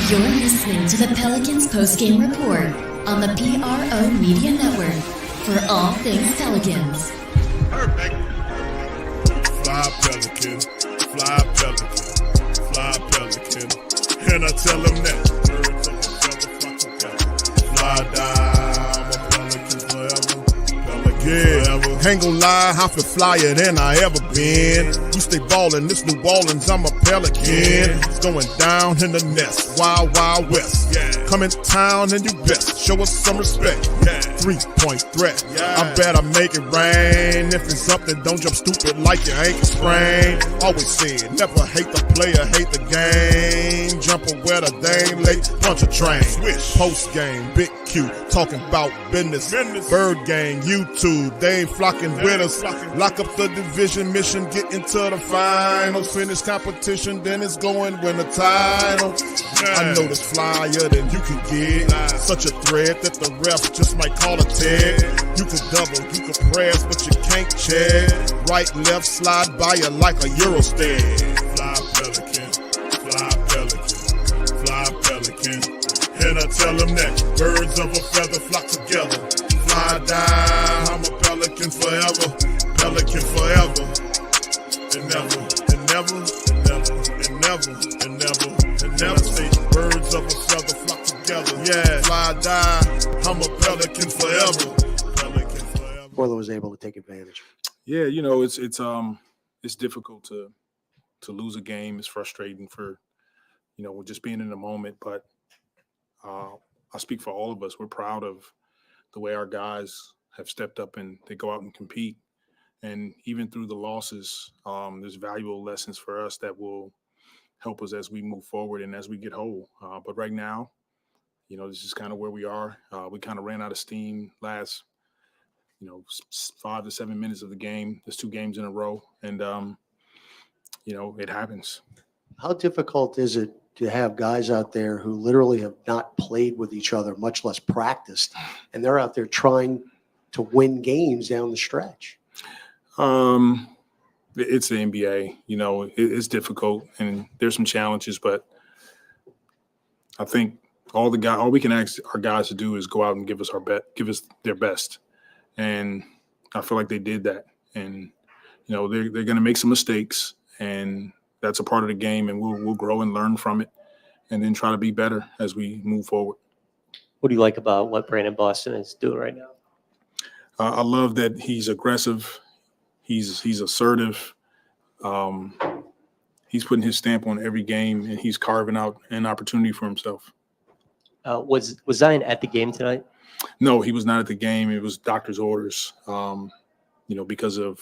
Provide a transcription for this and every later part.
You're listening to the Pelicans postgame report on the PRO Media Network for all things Pelicans. Perfect. Fly Pelican, fly Pelican, fly Pelican. And I tell them that birds of a feather flock together. Fly down, I'm a Pelican forever. Pelican forever. Ain't gon' lie, I feel flyer than I ever been. We stay ballin', this New Orleans, I'm a Pelican. It's going down in the nest, wild, wild west. Come in town and you best, show us some respect. 3-point threat, I better make it rain. If it's something, don't jump stupid like your ankle sprain. Always said, never hate the player, hate the game. Jumper where the dame late, punch a train. Post game, Big Q, talking about business. Bird gang, YouTube, they ain't flocking with us. Lock up the division mission, get into the finals. Finish competition, then it's going win the title. I know this flyer than you can get. Such a threat that the refs just might call a tag. You can double, you can press, but you can't check. Right, left, slide by you like a Eurostep. Fly Pelican, fly Pelican, fly Pelican. And I tell them that birds of a feather flock together. Fly down, I'm a Pelican forever. Pelican forever. And never, and never, and never, and never, and never, and never. Say birds of a feather flock together. Yeah, fly down, I'm a Pelican forever. Pelican forever. Portland was able to take advantage. Yeah, you know, it's difficult to lose a game. It's frustrating for, you know, just being in the moment. But I speak for all of us. We're proud of the way our guys have stepped up and they go out and compete. And even through the losses, there's valuable lessons for us that will help us as we move forward and as we get whole. But right now, you know, this is kind of where we are. We kind of ran out of steam last, 5 to 7 minutes of the game. There's 2 games in a row. And, it happens. How difficult is it to have guys out there who literally have not played with each other, much less practiced, and they're out there trying to win games down the stretch? It's the NBA, it's difficult and there's some challenges, but I think all we can ask our guys to do is go out and give us their best. And I feel like they did that. And, they're going to make some mistakes, and that's a part of the game, and we'll grow and learn from it and then try to be better as we move forward. What do you like about what Brandon Boston is doing right now? I love that he's aggressive. He's assertive. He's putting his stamp on every game, and he's carving out an opportunity for himself. Was Zion at the game tonight? No, he was not at the game. It was doctor's orders, because of,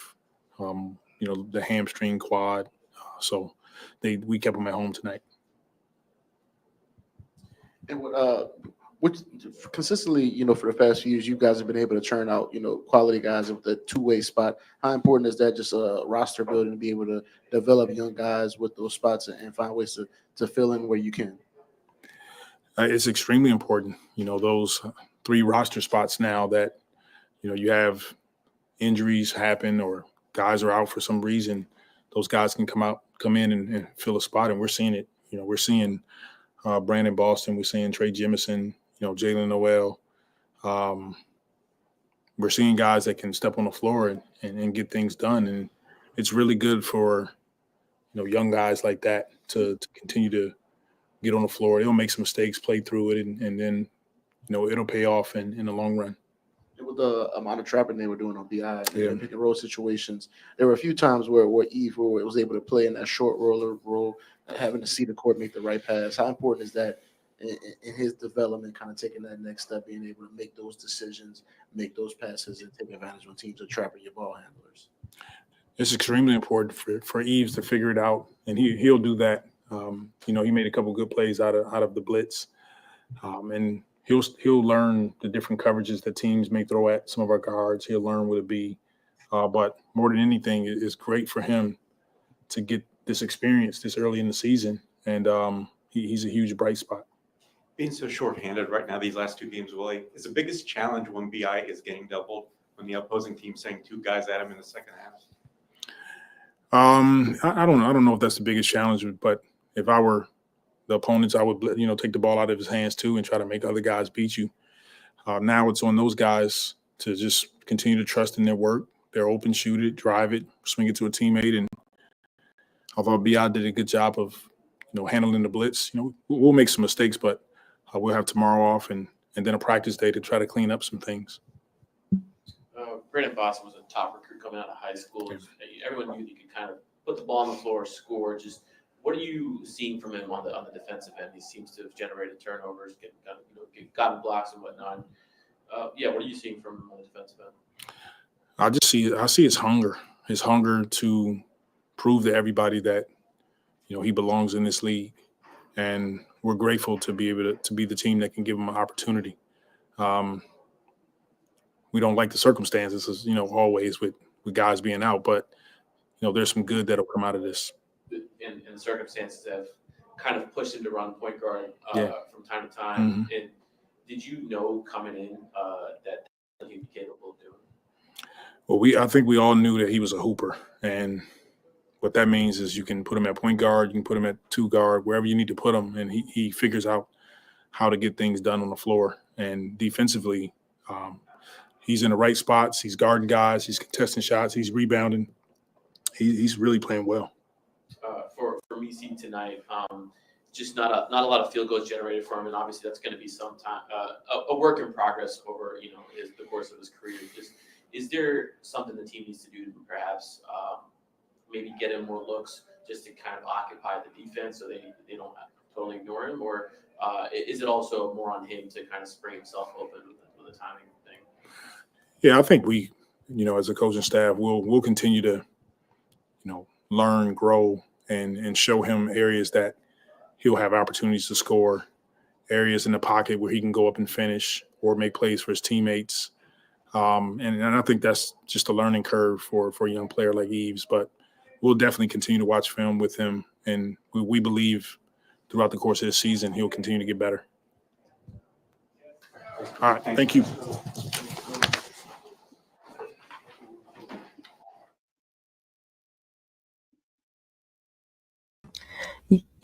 the hamstring quad. So we kept him at home tonight. And which consistently, for the past few years, you guys have been able to churn out, quality guys with the two-way spot. How important is that, just a roster building, to be able to develop young guys with those spots and find ways to fill in where you can? It's extremely important, those 3 roster spots now that, you have injuries happen or guys are out for some reason. Those guys can come in and fill a spot, and we're seeing it. We're seeing Brandon Boston, we're seeing Trey Jemison, Jalen Noel. We're seeing guys that can step on the floor and get things done. And it's really good for, young guys like that to continue to get on the floor. They'll make some mistakes, play through it, and then, it'll pay off in the long run. With the amount of trapping they were doing on BI, pick and roll situations, there were a few times where Eve was able to play in that short roller role, having to see the court make the right pass. How important is that in his development, kind of taking that next step, being able to make those decisions, make those passes, and take advantage when teams are trapping your ball handlers? It's extremely important for Eves to figure it out, and he'll do that. He made a couple good plays out of the blitz, and he'll learn the different coverages that teams may throw at some of our guards. He'll learn what it be, but more than anything, it's great for him to get this experience this early in the season, and he's a huge bright spot. Being so shorthanded right now, these last 2 games, Willie, is the biggest challenge when BI is getting doubled, when the opposing team sending 2 guys at him in the second half? I don't know if that's the biggest challenge, but if I were the opponents, I would, take the ball out of his hands too and try to make other guys beat you. Now it's on those guys to just continue to trust in their work. They're open, shoot it, drive it, swing it to a teammate. And although B.I. did a good job of, handling the blitz, we'll make some mistakes, but we'll have tomorrow off and then a practice day to try to clean up some things. Brandon Boston was a top recruit coming out of high school. Everyone knew he could kind of put the ball on the floor, score. Just what are you seeing from him on the defensive end? He seems to have generated turnovers, gotten blocks and whatnot. What are you seeing from him on the defensive end? I see his hunger to prove to everybody that, he belongs in this league. And we're grateful to be able to be the team that can give him an opportunity. We don't like the circumstances, always with guys being out, but, there's some good that'll come out of this. And the circumstances have kind of pushed him to run point guard from time to time. Mm-hmm. And did you know coming in that he'd be capable of doing? Well, I think we all knew that he was a hooper, and what that means is you can put him at point guard, you can put him at two guard, wherever you need to put him, and he figures out how to get things done on the floor. And defensively, he's in the right spots. He's guarding guys. He's contesting shots. He's rebounding. He's really playing well. For Misi tonight, just not a lot of field goals generated for him, and obviously that's going to be some time a work in progress over the course of his career. Is there something the team needs to do to perhaps maybe get him more looks just to kind of occupy the defense so they don't totally ignore him, or is it also more on him to kind of spring himself open with the timing thing? Yeah, I think we, as a coaching staff, we'll continue to, learn, grow, and show him areas that he'll have opportunities to score, areas in the pocket where he can go up and finish or make plays for his teammates. And I think that's just a learning curve for a young player like Eves. But we'll definitely continue to watch film with him, and we believe throughout the course of this season he'll continue to get better. All right, thank you.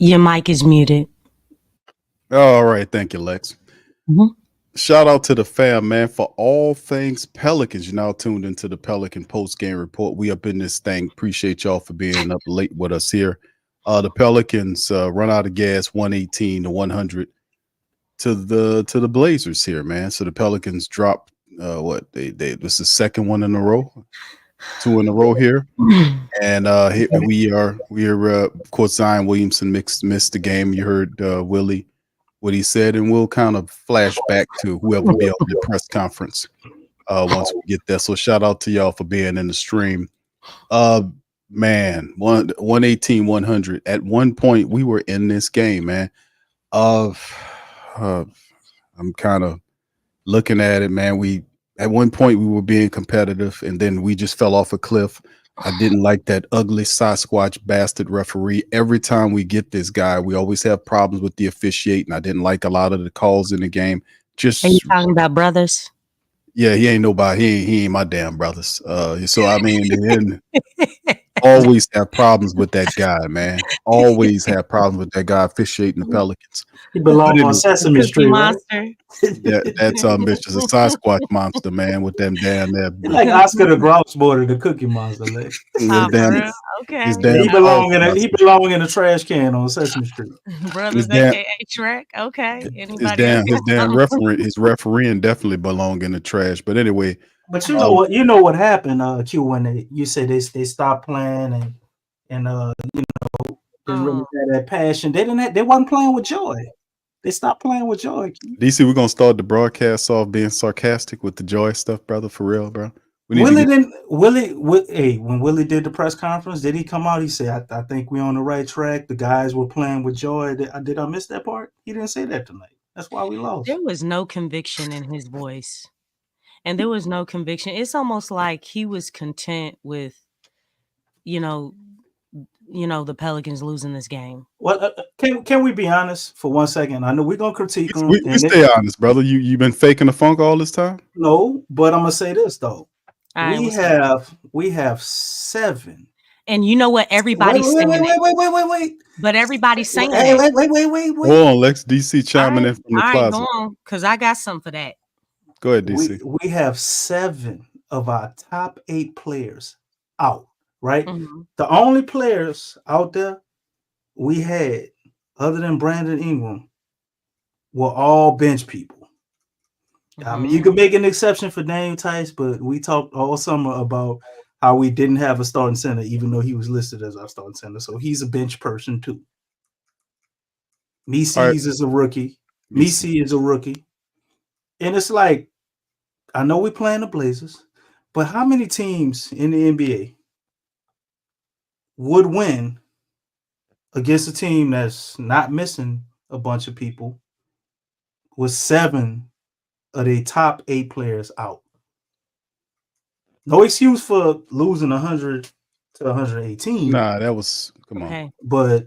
Your mic is muted. All right. Thank you, Lex. Mm-hmm. Shout out to the fam, man, for all things Pelicans. You're now tuned into the Pelican post-game report. We up in this thing. Appreciate y'all for being up late with us here. The Pelicans run out of gas 118-100 to the Blazers here, man. So the Pelicans dropped this is the second one in a row. 2 in a row here, and we are of course Zion Williamson missed the game. You heard Willie what he said, and we'll kind of flash back to whoever will be on the press conference once we get there. So shout out to y'all for being in the stream. Man, 118-100. At one point we were in this game, man. I'm kind of looking at it, man. At one point, we were being competitive, and then we just fell off a cliff. I didn't like that ugly Sasquatch bastard referee. Every time we get this guy, we always have problems with the officiating. I didn't like a lot of the calls in the game. Are you talking about brothers? Yeah, he ain't nobody. He ain't my damn brothers. So I mean, always have problems with that guy, man. Always have problems with that guy officiating the Pelicans. He belongs on Sesame Street, monster. Right? Yeah, that's bitch is a Sasquatch monster, man, with them damn there. Like Oscar the Grouch boy, the Cookie Monster. Like. Okay. He belong in a trash can on Sesame Street. Brothers, aka Shrek. Okay. His refereeing definitely belong in the trash. But anyway. But you know what happened, Q, when you said they stopped playing and didn't really have that passion. They wasn't playing with joy. They stopped playing with joy. DC, we're gonna start the broadcast off being sarcastic with the joy stuff, brother. For real, bro. When Willie did the press conference, did he come out? He said, I think we're on the right track. The guys were playing with joy. Did I miss that part? He didn't say that tonight. That's why we lost. There was no conviction in his voice. And there was no conviction. It's almost like he was content with, the Pelicans losing this game. Well, can we be honest for 1 second? I know we're gonna critique him. We stay honest, brother. You been faking the funk all this time? No, but I'm gonna say this though. We have 7 And you know what? Everybody's saying that. Wait. But everybody's saying Hey, that. wait. Hold on, Lex. DC chiming in from the All right, closet. go on, because I got something for that. Go ahead, DC. We have 7 of our top 8 players out, right? Mm-hmm. The only players out there we had, other than Brandon Ingram, were all bench people. I mean, you could make an exception for Daniel Tice, but we talked all summer about how we didn't have a starting center, even though he was listed as our starting center. So he's a bench person too. Mises is a rookie. Misi is a rookie. And it's like, I know we're playing the Blazers, but how many teams in the NBA would win against a team that's not missing a bunch of people with 7 of the top 8 players out? No excuse for losing 100 to 118. Nah, that was come on. But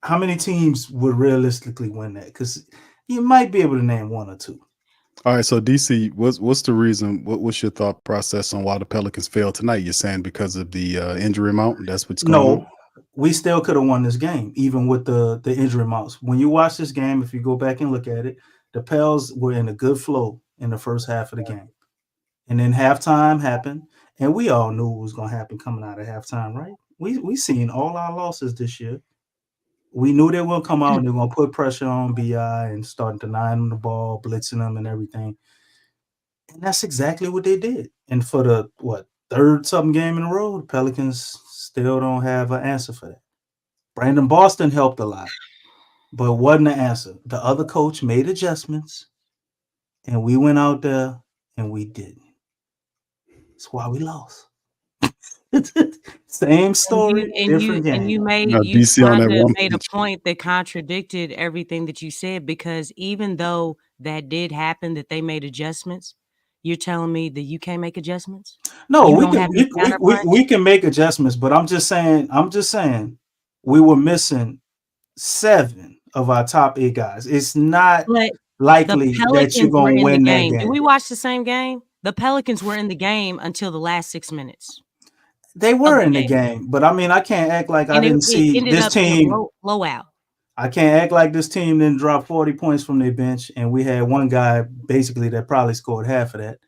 how many teams would realistically win that? Because you might be able to name 1 or 2. All right, so DC, what's the reason? What's your thought process on why the Pelicans failed tonight? You're saying because of the injury amount? That's what's going on? No, we still could have won this game, even with the injury amounts. When you watch this game, if you go back and look at it, the Pels were in a good flow in the first half of the game. And then halftime happened, and we all knew what was going to happen coming out of halftime, right? We seen all our losses this year. We knew they will come out and they're going to put pressure on BI and start denying them the ball, blitzing them and everything. And that's exactly what they did. And for the, third something game in a row, the Pelicans still don't have an answer for that. Brandon Boston helped a lot, but wasn't the answer. The other coach made adjustments, and we went out there and we didn't. That's why we lost. Same story, different game. And you made No, you DC on that kinda one made a pitch. point that contradicted everything that you said, because even though that did happen, that they made adjustments, you're telling me that you can't make adjustments? No, You we don't can have any counterpunch? we can make adjustments, but I'm just saying we were missing 7 of our top 8 guys. It's not But likely the that Pelicans you're were gonna in the win that game. Did game. we watch the same game? The Pelicans were in the game until the last 6 minutes. They were in the game, but I mean, I can't act like I And didn't it see ended this up being a team. blowout. I can't act like this team didn't drop 40 points from their bench, and we had one guy basically that probably scored half of that.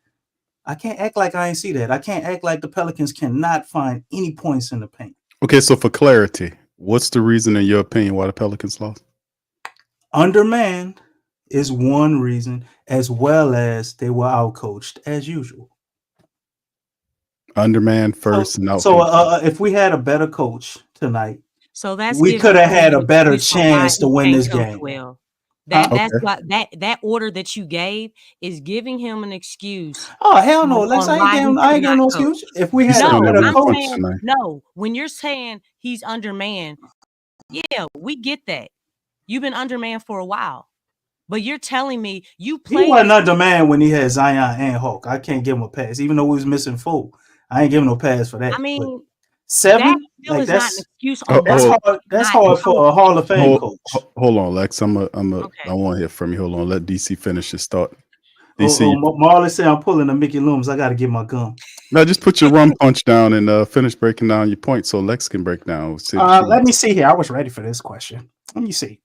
I can't act like I ain't see that. I can't act like the Pelicans cannot find any points in the paint. Okay, so for clarity, what's the reason, in your opinion, why the Pelicans lost? Undermanned is one reason, as well as they were outcoached as usual. Undermanned first and out. So if we had a better coach tonight, So that's we giving could have him had an a better excuse for why chance to he win can't this coach game. well. Huh? That's why that order that you gave is giving him an excuse. Oh hell no, on Lex! I why he ain't could giving no not coach. excuse. If we had a No, better I'm coach, saying no. When you're saying he's undermanned, yeah, we get that. You've been undermanned for a while, but you're telling me you he played. wasn't undermanned when he had Zion and Hulk. I can't give him a pass, even though we was missing 4. I ain't giving no pass for that. I mean, But 7, that still like is not an excuse Oh, on why that's not hard for a Hall of Fame hold, coach. hold on, Lex. I want to hear from you. Hold on. Let DC finish his thought. DC, Marley said I'm pulling a Mickey Loomis. I got to get my gum. now just put your rum punch down and finish breaking down your point so Lex can break down. Let me see here. I was ready for this question. Let me see.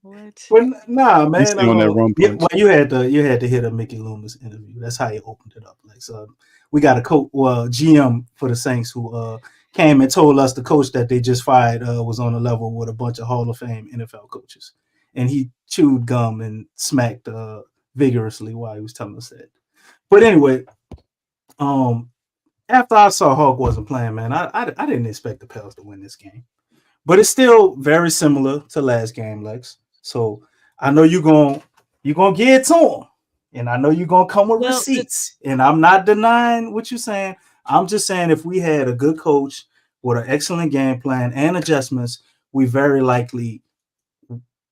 What? Well, nah, man. DC on that rum punch. Well, you had to hit a Mickey Loomis interview. That's how you opened it up. Like, so we got a GM for the Saints who came and told us the coach that they just fired was on a level with a bunch of Hall of Fame NFL coaches, and he chewed gum and smacked vigorously while he was telling us that. But anyway, after I saw Hulk wasn't playing, man, I didn't expect the Pels to win this game. But it's still very similar to last game, Lex. So I know you're gonna get it to him, and I know you're gonna come with receipts. And I'm not denying what you're saying. I'm just saying if we had a good coach with an excellent game plan and adjustments, we very likely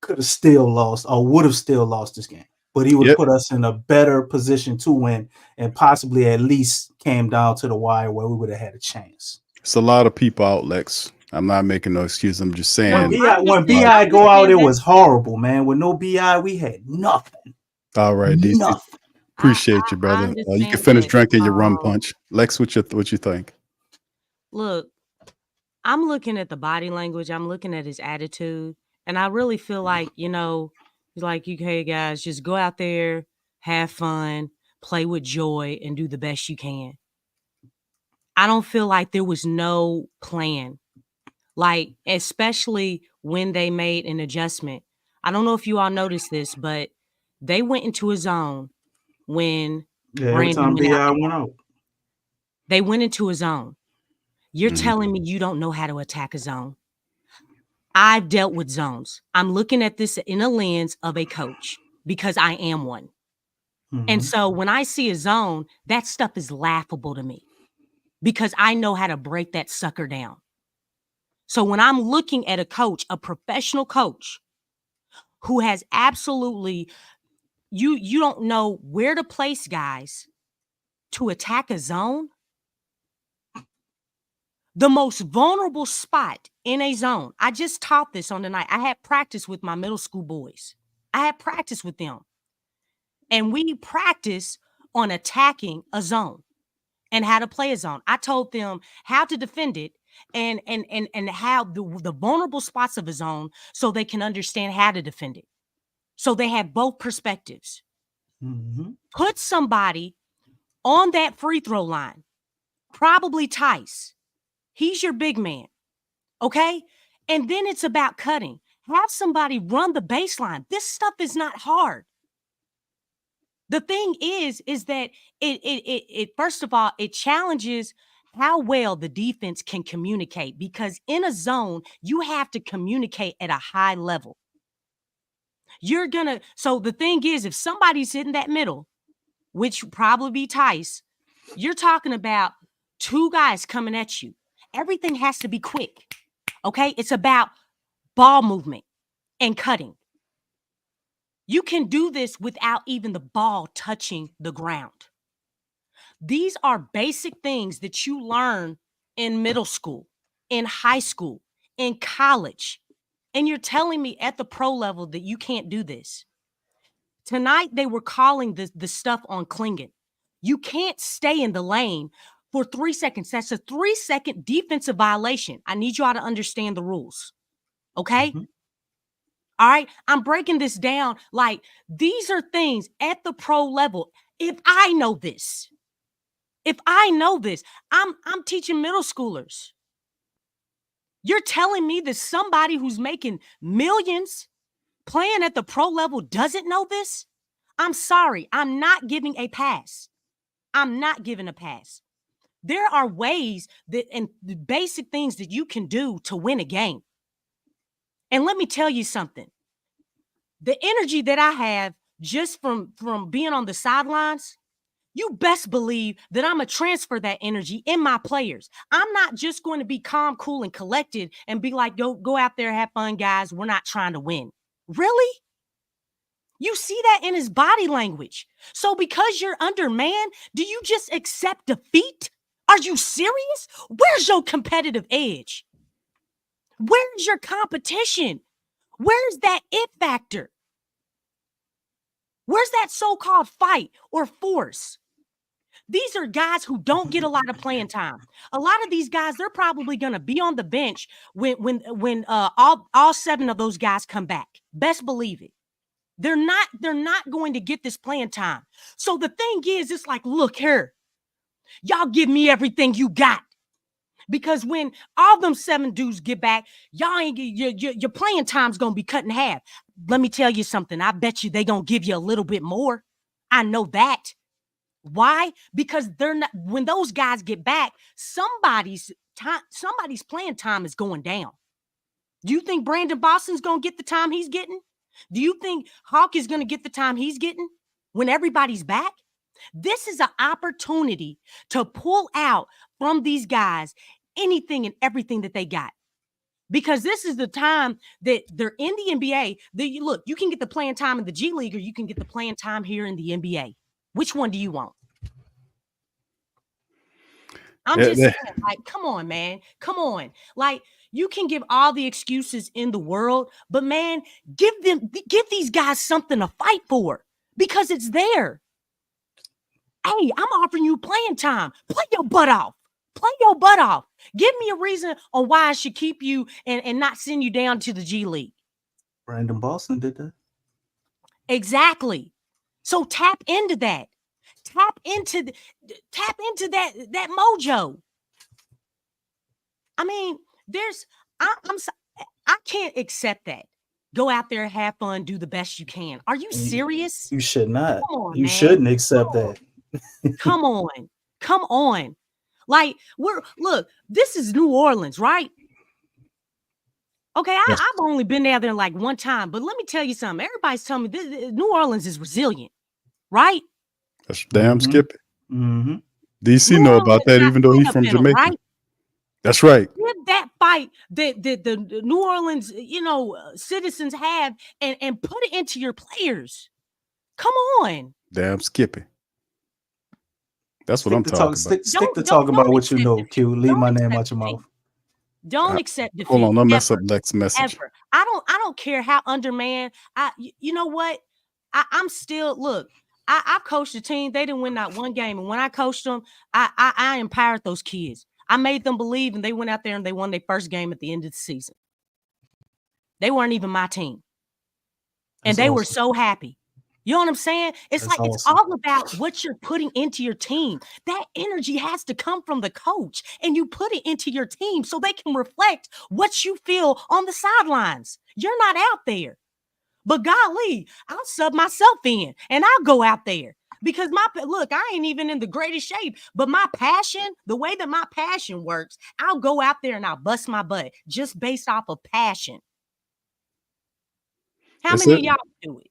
could have still lost or would have still lost this game. But he would put us in a better position to win, and possibly at least came down to the wire where we would have had a chance. It's a lot of people out, Lex. I'm not making no excuse. I'm just saying. When BI go out, it was horrible, man. With no BI, we had nothing. All right, DC. Nothing. Appreciate you, brother. You can finish drinking your rum punch. Lex, what you think? Look, I'm looking at the body language. I'm looking at his attitude. And I really feel like, he's like, okay, guys, just go out there, have fun, play with joy, and do the best you can. I don't feel like there was no plan. Like, especially when they made an adjustment. I don't know if you all noticed this, but they went into a zone when Yeah, every Brandon time went out BI there. went out. They went into a zone. You're Mhm. telling me you don't know how to attack a zone. I've dealt with zones. I'm looking at this in a lens of a coach because I am one. And Mhm. so when I see a zone, that stuff is laughable to me because I know how to break that sucker down. So when I'm looking at a coach, a professional coach who has absolutely, you don't know where to place guys to attack a zone, the most vulnerable spot in a zone. I just taught this on the night. I had practice with my middle school boys. I had practice with them. And we practice on attacking a zone and how to play a zone. I told them how to defend it and how the vulnerable spots of a zone so they can understand how to defend it. So they have both perspectives. Mhm. Put somebody on that free throw line, probably Tice. He's your big man, okay? And then it's about cutting. Have somebody run the baseline. This stuff is not hard. The thing is that it first of all, it challenges how well the defense can communicate because in a zone, you have to communicate at a high level. So the thing is, if somebody's hitting that middle, which would probably be Tice, you're talking about two guys coming at you. Everything has to be quick, okay? It's about ball movement and cutting. You can do this without even the ball touching the ground. These are basic things that you learn in middle school, in high school, in college. And you're telling me at the pro level that you can't do this. Tonight, they were calling the stuff on Klingon. You can't stay in the lane for 3 seconds. That's a 3-second defensive violation. I need you all to understand the rules. Okay? Mhm. All right? I'm breaking this down like these are things at the pro level. If I know this, I'm teaching middle schoolers. You're telling me that somebody who's making millions playing at the pro level doesn't know this? I'm sorry. I'm not giving a pass. I'm not giving a pass. There are ways that and the basic things that you can do to win a game. And let me tell you something. The energy that I have just from being on the sidelines, you best believe that I'm going to transfer that energy in my players. I'm not just going to be calm, cool, and collected and be like, go out there, have fun, guys. We're not trying to win. Really? You see that in his body language. So because you're undermanned, do you just accept defeat? Are you serious? Where's your competitive edge? Where's your competition? Where's that it factor? Where's that so-called fight or force? These are guys who don't get a lot of playing time. A lot of these guys, they're probably going to be on the bench when all 7 of those guys come back. Best believe it. They're not going to get this playing time. So the thing is, it's like, look here, y'all give me everything you got. Because when all them 7 dudes get back, y'all ain't your playing time's gonna be cut in half. Let me tell you something. I bet you they gonna give you a little bit more. I know that. Why? Because they're not. When those guys get back, somebody's playing time is going down. Do you think Brandon Boston's gonna get the time he's getting? Do you think Hawk is gonna get the time he's getting when everybody's back? This is an opportunity to pull out from these guys anything and everything that they got. Because this is the time that they're in the NBA. Look, you can get the playing time in the G League or you can get the playing time here in the NBA. Which one do you want? I'm just saying, like, come on, man. Come on. Like, you can give all the excuses in the world, but man, give these guys something to fight for because it's there. Hey, I'm offering you playing time. Play your butt off. Play your butt off. Give me a reason on why I should keep you and not send you down to the G League. Brandon Boston did that. Exactly. So tap into that. Tap into that mojo. I mean, I can't accept that. Go out there, have fun, do the best you can. Are you serious? You should not. Come on, You man. shouldn't accept that. Come on. Come on. Like, look, this is New Orleans, right? Okay, I've only been down there like one time, but let me tell you something. Everybody's telling me New Orleans is resilient, right? That's damn Skippy. Mm-hmm. DC know about that, even though he's from Jamaica. Right? That's right. Give that fight that the New Orleans, citizens have and put it into your players. Come on. Damn Skippy. That's what I'm talking about. Stick to talking about what you know, Q. Leave my name out your mouth. Don't accept defeat. Hold on, don't mess up Lex's message. Ever. I don't care how undermanned. You know what? I'm still look. I've coached a team. They didn't win not one game, and when I coached them, I empowered those kids. I made them believe, and they went out there and they won their first game at the end of the season. They weren't even my team, and they were so happy. You know what I'm saying? It's like it's all about what you're putting into your team. That energy has to come from the coach, and you put it into your team so they can reflect what you feel on the sidelines. You're not out there. But golly, I'll sub myself in, and I'll go out there because I ain't even in the greatest shape, but my passion, the way that my passion works, I'll go out there and I'll bust my butt just based off of passion. How many of y'all do it?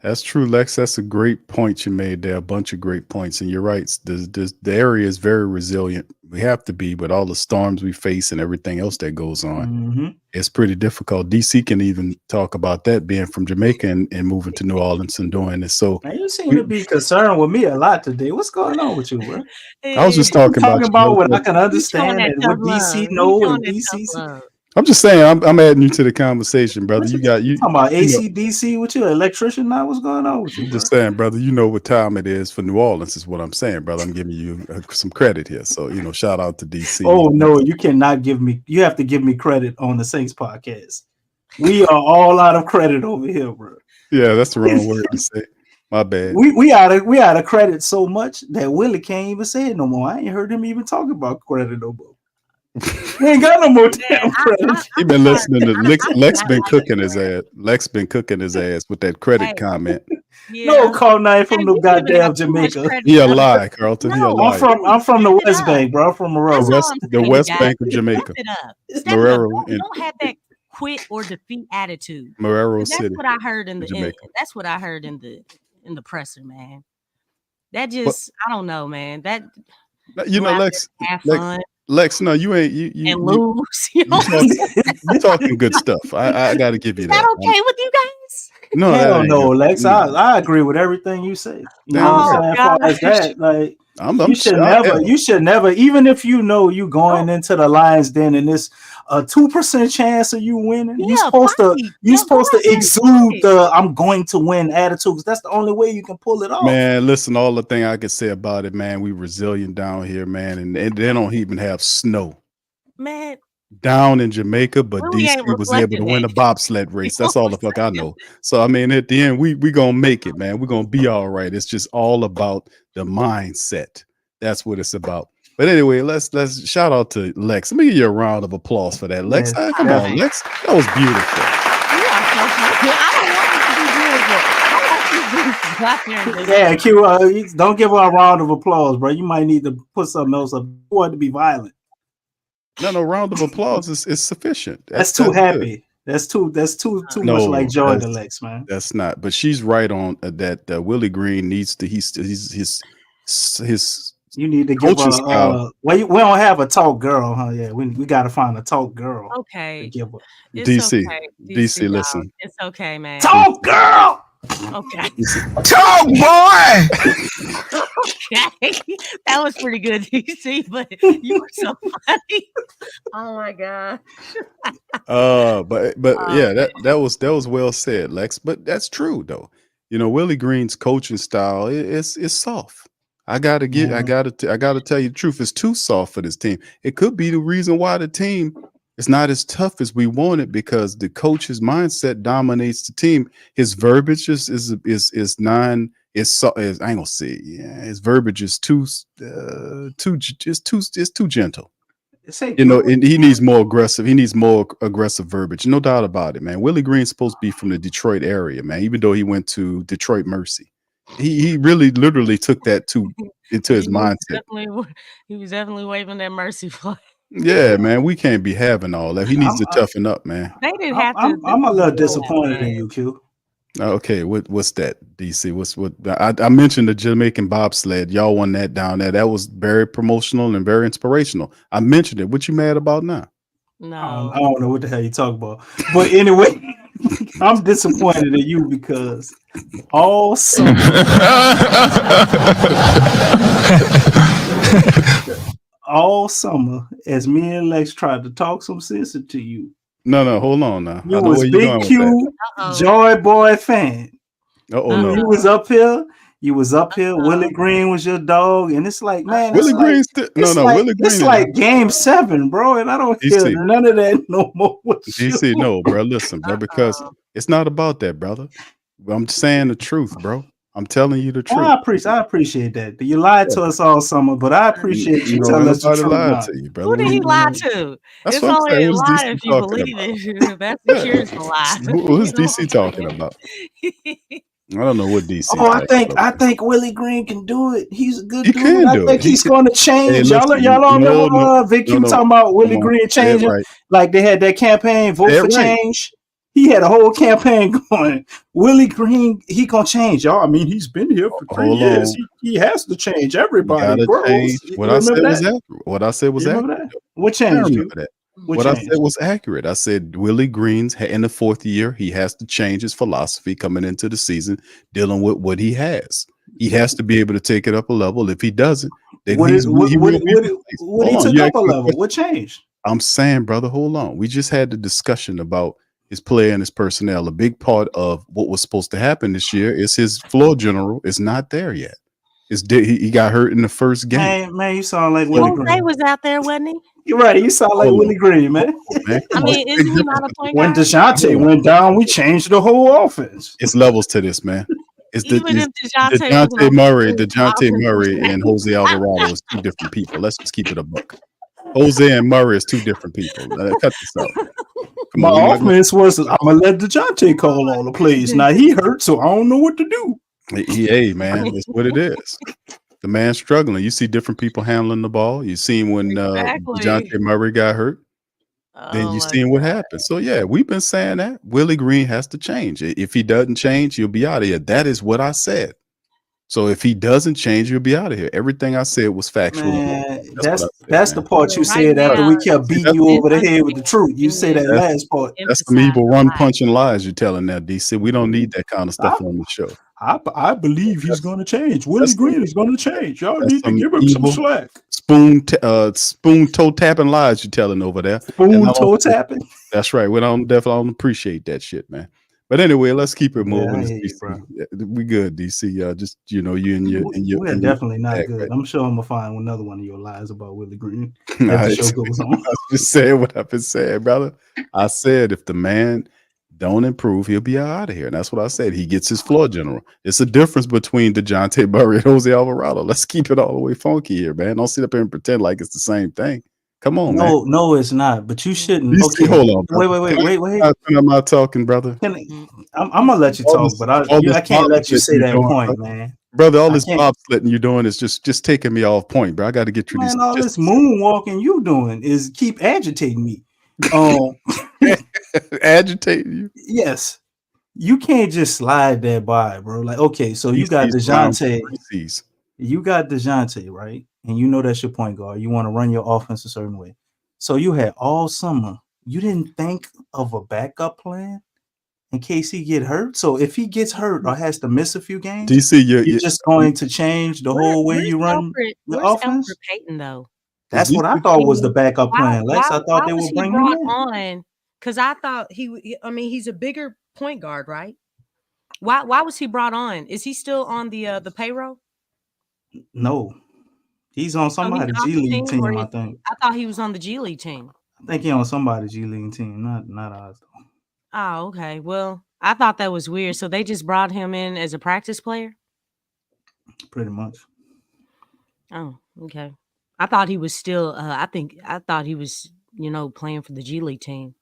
That's true, Lex. That's a great point you made there. A bunch of great points. And you're right. The area is very resilient. We have to be with all the storms we face and everything else that goes on. Mm-hmm. It's pretty difficult. DC can even talk about that, being from Jamaica and moving to New Orleans and doing this. So man, you seem to be concerned with me a lot today. What's going on with you, bro? I was just talking about what I can understand and what DC know and DC. I'm just saying, I'm adding you to the conversation, brother. You talking about ACDC with you, an electrician now? What's going on with you? I'm just saying, brother, you know what time it is for New Orleans is what I'm saying, brother. I'm giving you some credit here. So, shout out to DC. Oh, no, you cannot give me, you have to give me credit on the Saints podcast. We are all out of credit over here, bro. Yeah, that's the wrong word to say. My bad. We out of credit so much that Willie can't even say it no more. I ain't heard him even talk about credit no more. We ain't got no more damn credit. He been listening to Lex been cooking his ass. Lex been cooking his ass with that credit comment. Yeah. No, call nine from the goddamn Jamaica. He a lie, Carlton. He a lie. I'm from the West Bank, bro. I'm from Marrero. The West Bank of Jamaica. Marrero. Don't have that quit or defeat attitude. Marrero City. That's what I heard that's what I heard in the presser, man. That just I don't know, man. That Lex. Have fun. Lex, no, you ain't you and lose. You talking good stuff. I got to give you that. Is that okay with you guys? No, hell no, Lex. I agree with everything you say. You know what I'm saying? As far as that, like you should never, even if you know you going into the Lions Den and it's a 2% chance of you winning, you're supposed to exude the I'm going to win attitude, because that's the only way you can pull it off. Man, listen, all the thing I can say about it, man, we resilient down here, man, and they don't even have snow. Man. Down in Jamaica, but DC was able to win a bobsled race. That's all the fuck I know. So I mean, at the end, we gonna make it, man. We're gonna be all right. It's just all about the mindset. That's what it's about. But anyway, let's shout out to Lex. Let me give you a round of applause for that, Lex. Yes. Come on, Lex. That was beautiful. Yeah, Q. Don't give her a round of applause, bro. You might need to put something else up. You want to be violent. No, round of applause is sufficient. That's too happy. That's too much like joy to Lex, man. That's not. But she's right on that. Willie Green needs to. His. You need to give her. We don't have a talk girl, huh? Yeah, we got to find a talk girl. Okay. Give her. DC, okay. DC, listen. It's okay, man. Talk girl. Okay. Talk boy. Okay. That was pretty good, DC, but you were so funny. Oh my god. But yeah, that was well said, Lex. But that's true though. Willie Green's coaching style is soft. I gotta tell you the truth. It's too soft for this team. It could be the reason why the team is not as tough as we wanted because the coach's mindset dominates the team. His verbiage is non. Is I ain't gonna say his verbiage is too gentle. And he needs more aggressive. He needs more aggressive verbiage. No doubt about it, man. Willie Green's supposed to be from the Detroit area, man. Even though he went to Detroit Mercy, he really literally took that into his mindset. He was definitely waving that mercy flag. Yeah, man. We can't be having all that. He needs to toughen up, man. They didn't have to. I'm a little disappointed in you, Q. Okay, what's that, DC? What I mentioned the Jamaican bobsled. Y'all won that down there. That was very promotional and very inspirational. I mentioned it. What you mad about now? No, I don't know what the hell you talk about. But anyway, I'm disappointed in you because all summer, as me and Lex tried to talk some sense into you. No, hold on now. You was big Q Joy Boy fan. No. You was up here. Willie Green was your dog, and it's like, man, Willie Green. Willie Green. It's like Game 7, bro, and I don't hear none of that no more. DC, no, bro. Listen, bro, because it's not about that, brother. I'm saying the truth, bro. I'm telling you the truth. I appreciate that. You lied to us all summer, but I appreciate you telling us the truth. Lied to you, brother. Who did he lie to? It's only a lie if you believe it. That's the curious lie. Who's DC talking about? I don't know what DC. I think Willie Green can do it. He's a good dude. I think he's going to change. Y'all don't remember Vic Q talking about Willie Green changing? Right. Like they had that campaign, Vote for Change. He had a whole campaign going. Willie Green, he gonna change, y'all. I mean, he's been here for 3 years. He has to change everybody, bro. What I said was accurate. What I said was accurate. What changed you? What I said was accurate. I said Willie Green's in the 4th year. He has to change his philosophy coming into the season, dealing with what he has. He has to be able to take it up a level. If he doesn't, then what he took up a level? What changed? I'm saying, brother, hold on. We just had the discussion about his player and his personnel. A big part of what was supposed to happen this year is his floor general is not there yet. He got hurt in the first game. Man, you sound like Willie Green. Jose was out there, wasn't he? You're right. You sound like Willie Green, man. I mean, isn't he not a point guard? When DeJounte went down, we changed the whole offense. It's levels to this, man. It's DeJounte Murray and Jose Alvarado is 2 different people. Let's just keep it a buck. Jose and Murray is 2 different people. Cut this out. My offense was, I'm going to let DeJounte call all the plays. Now he hurt, so I don't know what to do. Hey, man, that's what it is. The man's struggling. You see different people handling the ball. You seen when DeJounte Murray got hurt. Then you seen what happened. So, yeah, we've been saying that. Willie Green has to change. If he doesn't change, he'll be out of here. That is what I said. So if he doesn't change, you'll be out of here. Everything I said was factual. Man, that's the part you said after we kept beating you over the head with the truth. You say that last part. That's some evil run punching lies you're telling now, DC. We don't need that kind of stuff on the show. I believe he's going to change. Willie Green is going to change. Y'all need to give him some slack. Spoon toe tapping lies you're telling over there. Spoon toe tapping. That's right. We don't appreciate that shit, man. But anyway, let's keep it moving. We good, DC. Just you and your. We're definitely not good. Right? I'm sure I'm gonna find another one of your lies about Willie Green as the show goes on. I just saying what I've been saying, brother. I said if the man don't improve, he'll be out of here, and that's what I said. He gets his floor general. It's a difference between DeJounte Murray and Jose Alvarado. Let's keep it all the way funky here, man. Don't sit up here and pretend like it's the same thing. Come on, man. No, it's not. But you shouldn't. DC, hold on. Brother. Wait. I'm not talking, brother. I'm gonna let you talk, but I can't let you say that point, man. Brother, all this bobsledding you're doing is just taking me off point, bro. I got to get through these. All this moonwalking you doing is keep agitating me. Agitating you? Yes. You can't just slide that by, bro. Like, okay, so you got DeJounte. You got DeJounte, right? And you know that's your point guard. You want to run your offense a certain way. So you had all summer. You didn't think of a backup plan in case he get hurt. So if he gets hurt or has to miss a few games, DC, you're just going to change the whole way you run the offense. Payton, though? That's what I thought was the backup plan. Lex, I thought they would bring him on because I thought he's a bigger point guard, right? Why was he brought on? Is he still on the payroll? No, he's on Oh, he's somebody's off G the League team, or team. I think. I thought he was on the G League team. I think he on somebody's G League team, not ours. Oh, okay. Well, I thought that was weird. So they just brought him in as a practice player? Pretty much. Oh, okay. I thought he was still I thought he was, playing for the G League team.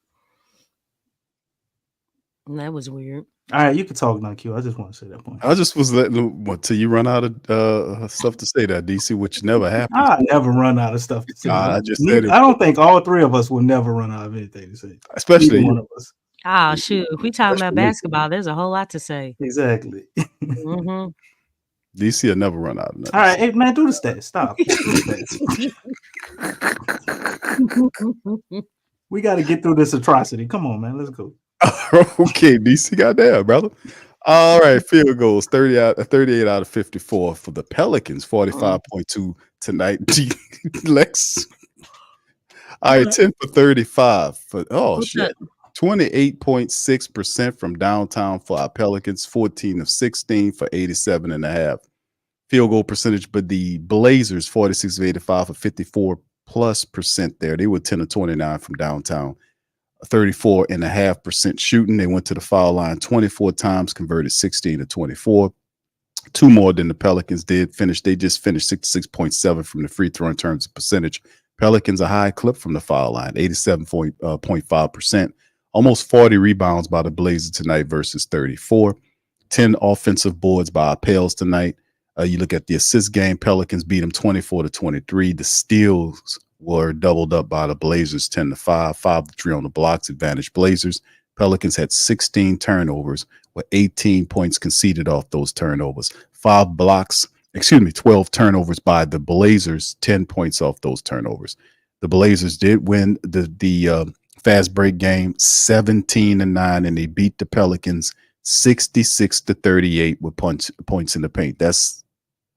And that was weird. All right, you can talk now, Q. I just want to say that point. I just was letting till you run out of stuff to say that DC, which never happens. I never run out of stuff to say. I just said it. I don't think all three of us will never run out of anything to say. Especially one of us. Oh, shoot. If we talking about basketball, there's a whole lot to say. Exactly. Mm-hmm. DC will never run out of nothing. All right, hey, man, do the stats. Stop. We got to get through this atrocity. Come on, man. Let's go. Okay, DC, goddamn, brother. All right, field goals 38 out of 54 for the Pelicans, 45.2 tonight. Lex. All right, 10 for 35 for shit. 28.6% from downtown for our Pelicans, 14 of 16 for 87.5 field goal percentage. But the Blazers, 46 of 85 for 54+% there. They were 10 of 29 from downtown, 34.5% shooting. They went to the foul line 24 times, converted 16 to 24. Two more than the Pelicans did finish. They just finished 66.7 from the free throw in terms of percentage. Pelicans a high clip from the foul line, 87.5%. Almost 40 rebounds by the Blazers tonight versus 34. 10 offensive boards by our Pels tonight. You look at the assist game, Pelicans beat them 24 to 23. The steals were doubled up by the Blazers 10 to 5, 5 to 3 on the blocks, advantage Blazers. Pelicans had 16 turnovers with 18 points conceded off those turnovers. 12 turnovers by the Blazers, 10 points off those turnovers. The Blazers did win the fast break game 17-9, and they beat the Pelicans 66 to 38 with points in the paint. That's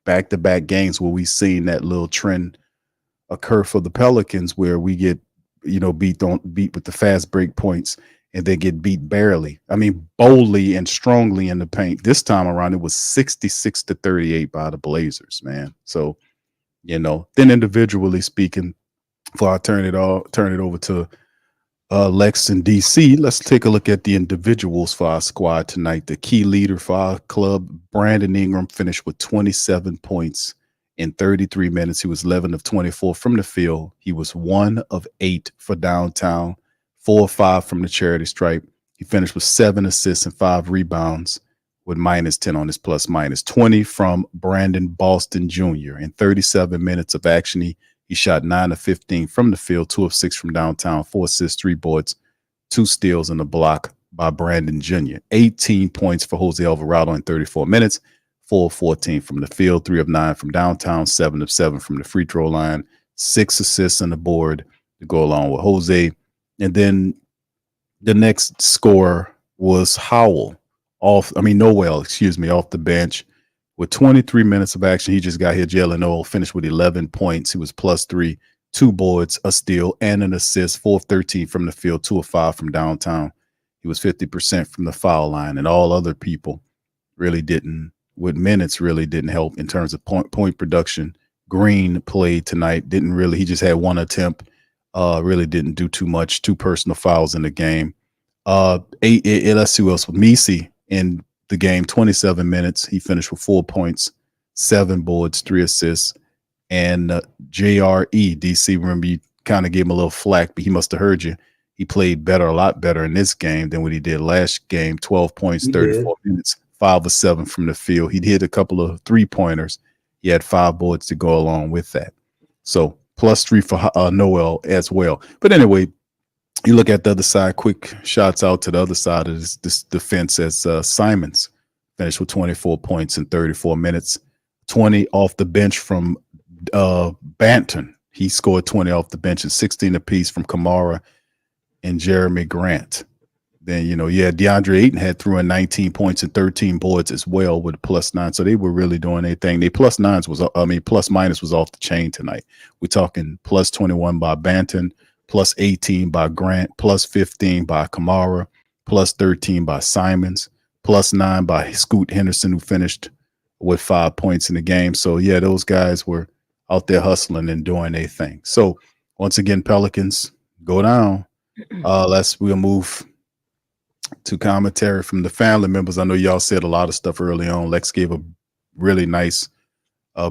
back-to-back games where we've seen that little trend occur for the Pelicans, where we get beat with the fast break points, and they get beat barely. I mean, boldly and strongly in the paint. This time around, it was 66 to 38 by the Blazers, man. So, then individually speaking, before I turn it over to Lex and DC, let's take a look at the individuals for our squad tonight. The key leader for our club, Brandon Ingram, finished with 27 points in 33 minutes. He was 11 of 24 from the field. He was 1 of 8 for downtown, 4 of 5 from the charity stripe. He finished with 7 assists and 5 rebounds with -10 on his plus-minus. 20 from Brandon Boston Jr. In 37 minutes of action, he shot 9 of 15 from the field, 2 of 6 from downtown, 4 assists, 3 boards, 2 steals, and a block by Brandon Jr. 18 points for Jose Alvarado in 34 minutes, 4 of 14 from the field, 3 of 9 from downtown, 7 of 7 from the free throw line, 6 assists on the board to go along with Jose. And then the next scorer was Noel, off the bench. With 23 minutes of action, he just got here. Jalen Noel finished with 11 points. He was +3, 2 boards, a steal, and an assist, 4 of 13 from the field, 2 of 5 from downtown. He was 50% from the foul line, and all other people really didn't help in terms of point production. Green played tonight, he just had 1 attempt, really didn't do too much, 2 personal fouls in the game. Let's see who else. Misi in the game, 27 minutes. He finished with 4 points, 7 boards, 3 assists. And JRE, DC, remember you kind of gave him a little flack, but he must have heard you. He played a lot better in this game than what he did last game. 12 points, 34 minutes, 5 of 7 from the field. He'd hit a couple of 3-pointers. He had 5 boards to go along with that. So +3 for Noel as well. But anyway, you look at the other side, quick shots out to the other side of this defense as Simons finished with 24 points in 34 minutes, 20 off the bench from Banton. He scored 20 off the bench and 16 apiece from Kamara and Jeremy Grant. Then, DeAndre Ayton had threw in 19 points and 13 boards as well with a +9. So they were really doing their thing. They plus-minus was off the chain tonight. We're talking +21 by Banton, +18 by Grant, +15 by Kamara, +13 by Simons, +9 by Scoot Henderson, who finished with 5 points in the game. So yeah, those guys were out there hustling and doing their thing. So once again, Pelicans go down. We'll move to commentary from the family members. I know y'all said a lot of stuff early on. Lex gave a really nice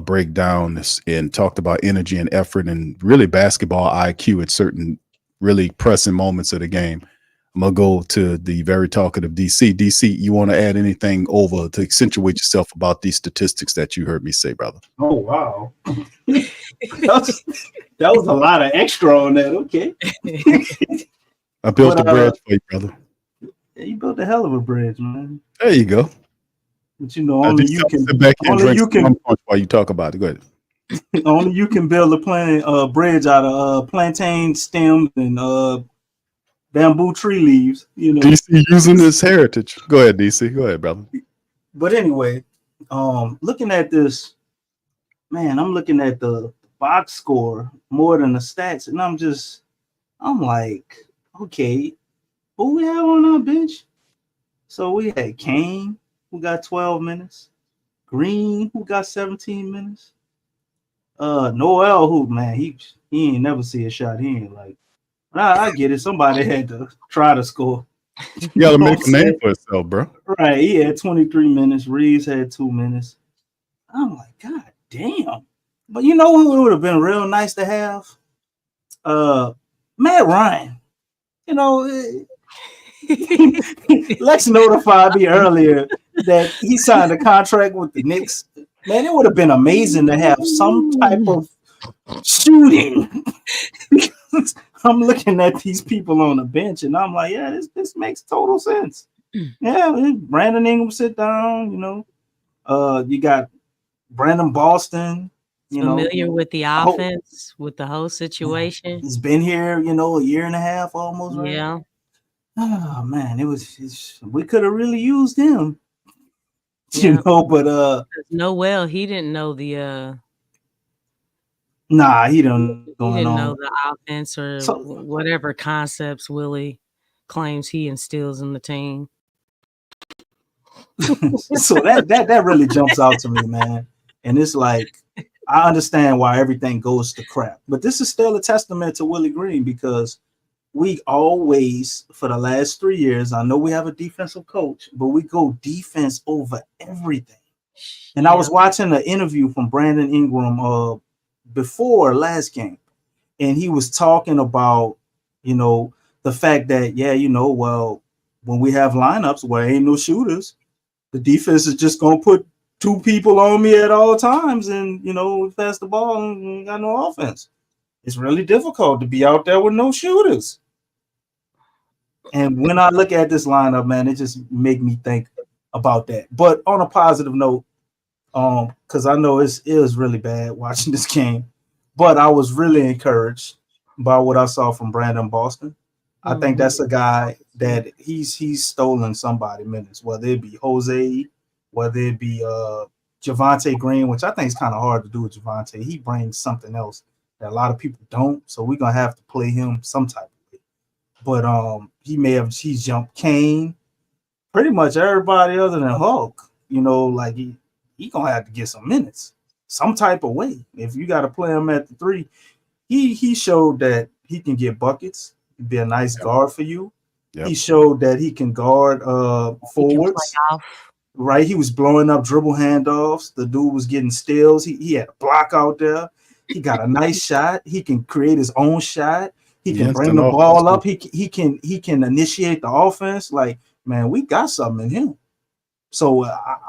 breakdown and talked about energy and effort and really basketball IQ at certain really pressing moments of the game. I'm going to go to the very talkative DC. DC, you want to add anything over to accentuate yourself about these statistics that you heard me say, brother? Oh, wow. that was a lot of extra on that. Okay. I built a bridge for you, brother. Yeah, you built a hell of a bridge, man. There you go. But you know, only you can. Sit back and only drink you can. while you talk about it. Go ahead. Only you can build a bridge out of plantain stems and bamboo tree leaves. You know, DC using this heritage. Go ahead, DC. Go ahead, brother. But anyway, looking at this, man, I'm looking at the box score more than the stats, and I'm like, okay, who we have on our bench? So we had Kane, who got 12 minutes, Green, who got 17 minutes, Noel, who, man, he ain't never see a shot. He ain't like, I get it. Somebody had to try to score. You got to make a name for yourself, bro. Right. He had 23 minutes. Reeves had 2 minutes. I'm like, God damn. But you know who would have been real nice to have? Matt Ryan. You know, Lex notified me earlier that he signed a contract with the Knicks. Man, it would have been amazing to have some type of shooting. I'm looking at these people on the bench, and I'm like, yeah, this makes total sense. Yeah, Brandon Ingram sit down, you know. You got Brandon Boston, familiar with the offense, with the whole situation. He's been here, you know, a year and a half almost. Right? Yeah. Oh man, we could have really used him. Yeah. You know, but Noel, he didn't know the nah, he didn't know the offense or whatever concepts Willie claims he instills in the team. So that really jumps out to me, man. And it's like, I understand why everything goes to crap, but this is still a testament to Willie Green, because we always, for the last 3 years, I know we have a defensive coach, but we go defense over everything. And I was watching an interview from Brandon Ingram before last game, and he was talking about, you know, the fact that, yeah, you know, well, when we have lineups where ain't no shooters, the defense is just going to put 2 people on me at all times, and, you know, we pass the ball and got no offense. It's really difficult to be out there with no shooters. And when I look at this lineup, man, it just make me think about that. But on a positive note, because I know it was really bad watching this game, but I was really encouraged by what I saw from Brandon Boston. I think that's a guy that he's stolen somebody minutes, whether it be Jose, whether it be Javonte Green, which I think is kind of hard to do with Javonte. He brings something else that a lot of people don't, so we're gonna have to play him some type of way. But he's jumped Kane, pretty much everybody other than Hulk. You know, like he gonna have to get some minutes some type of way. If you got to play him at the 3, he showed that he can get buckets, be a nice guard for you. Yep. He showed that he can guard forwards. Right, he was blowing up dribble handoffs. The dude was getting steals. He had a block out there. He got a nice shot. He can create his own shot. He can bring the ball up. He can initiate the offense. Like, man, we got something in him. So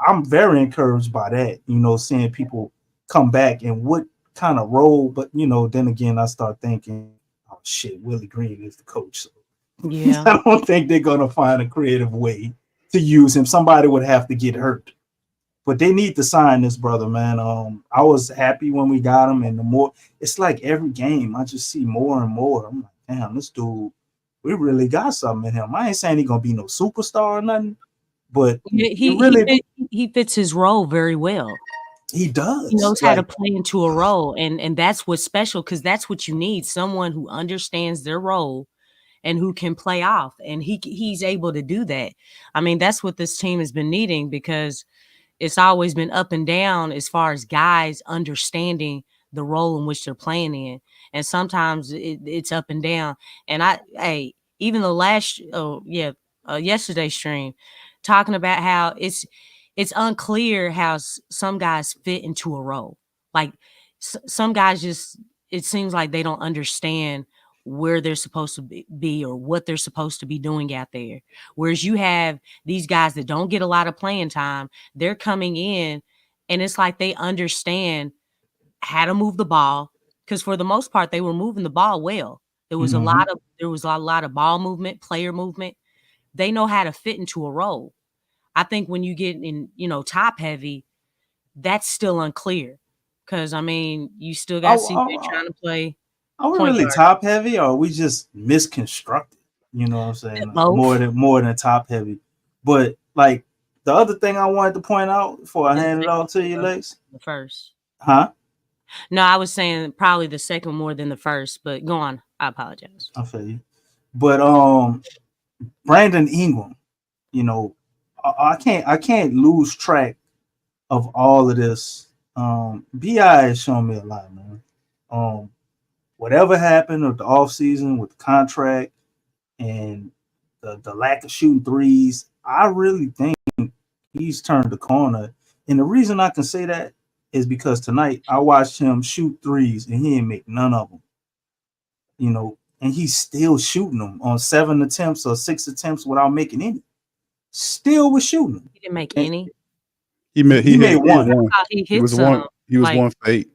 I'm very encouraged by that. You know, seeing people come back and what kind of role. But you know, then again, I start thinking, oh shit, Willie Green is the coach. So yeah, I don't think they're gonna find a creative way to use him. Somebody would have to get hurt. But they need to sign this brother, man. I was happy when we got him, and the more it's like every game, I just see more and more. I'm like, damn, this dude, we really got something in him. I ain't saying he's gonna be no superstar or nothing, but he fits his role very well. He does. He knows how to play into a role, and that's what's special, because that's what you need: someone who understands their role and who can play off, and he's able to do that. I mean, that's what this team has been needing, because it's always been up and down as far as guys understanding the role in which they're playing in. And sometimes it's up and down. And even the yesterday's stream, talking about how it's unclear how some guys fit into a role. Like some guys it seems like they don't understand where they're supposed to be or what they're supposed to be doing out there. Whereas you have these guys that don't get a lot of playing time, they're coming in and it's like they understand how to move the ball. Because for the most part, they were moving the ball well. There was a lot of ball movement, player movement. They know how to fit into a role. I think when you get in, top heavy, that's still unclear. Because you still got CJ trying to play. Are we point really guard. top heavy, or are we just misconstructed? You know what I'm saying? Both. More than top heavy. But like the other thing I wanted to point out before I hand it off to you, Lex. The first. Huh? No, I was saying probably the second more than the first, but go on. I apologize. I feel you. But Brandon Ingram, I can't lose track of all of this. BI has shown me a lot, man. Whatever happened with the offseason, with the contract, and the lack of shooting threes, I really think he's turned the corner. And the reason I can say that is because tonight I watched him shoot threes and he didn't make none of them. And he's still shooting them on 7 attempts or 6 attempts without making any. Still was shooting them. He didn't make any. He made one. He was 1 for 8.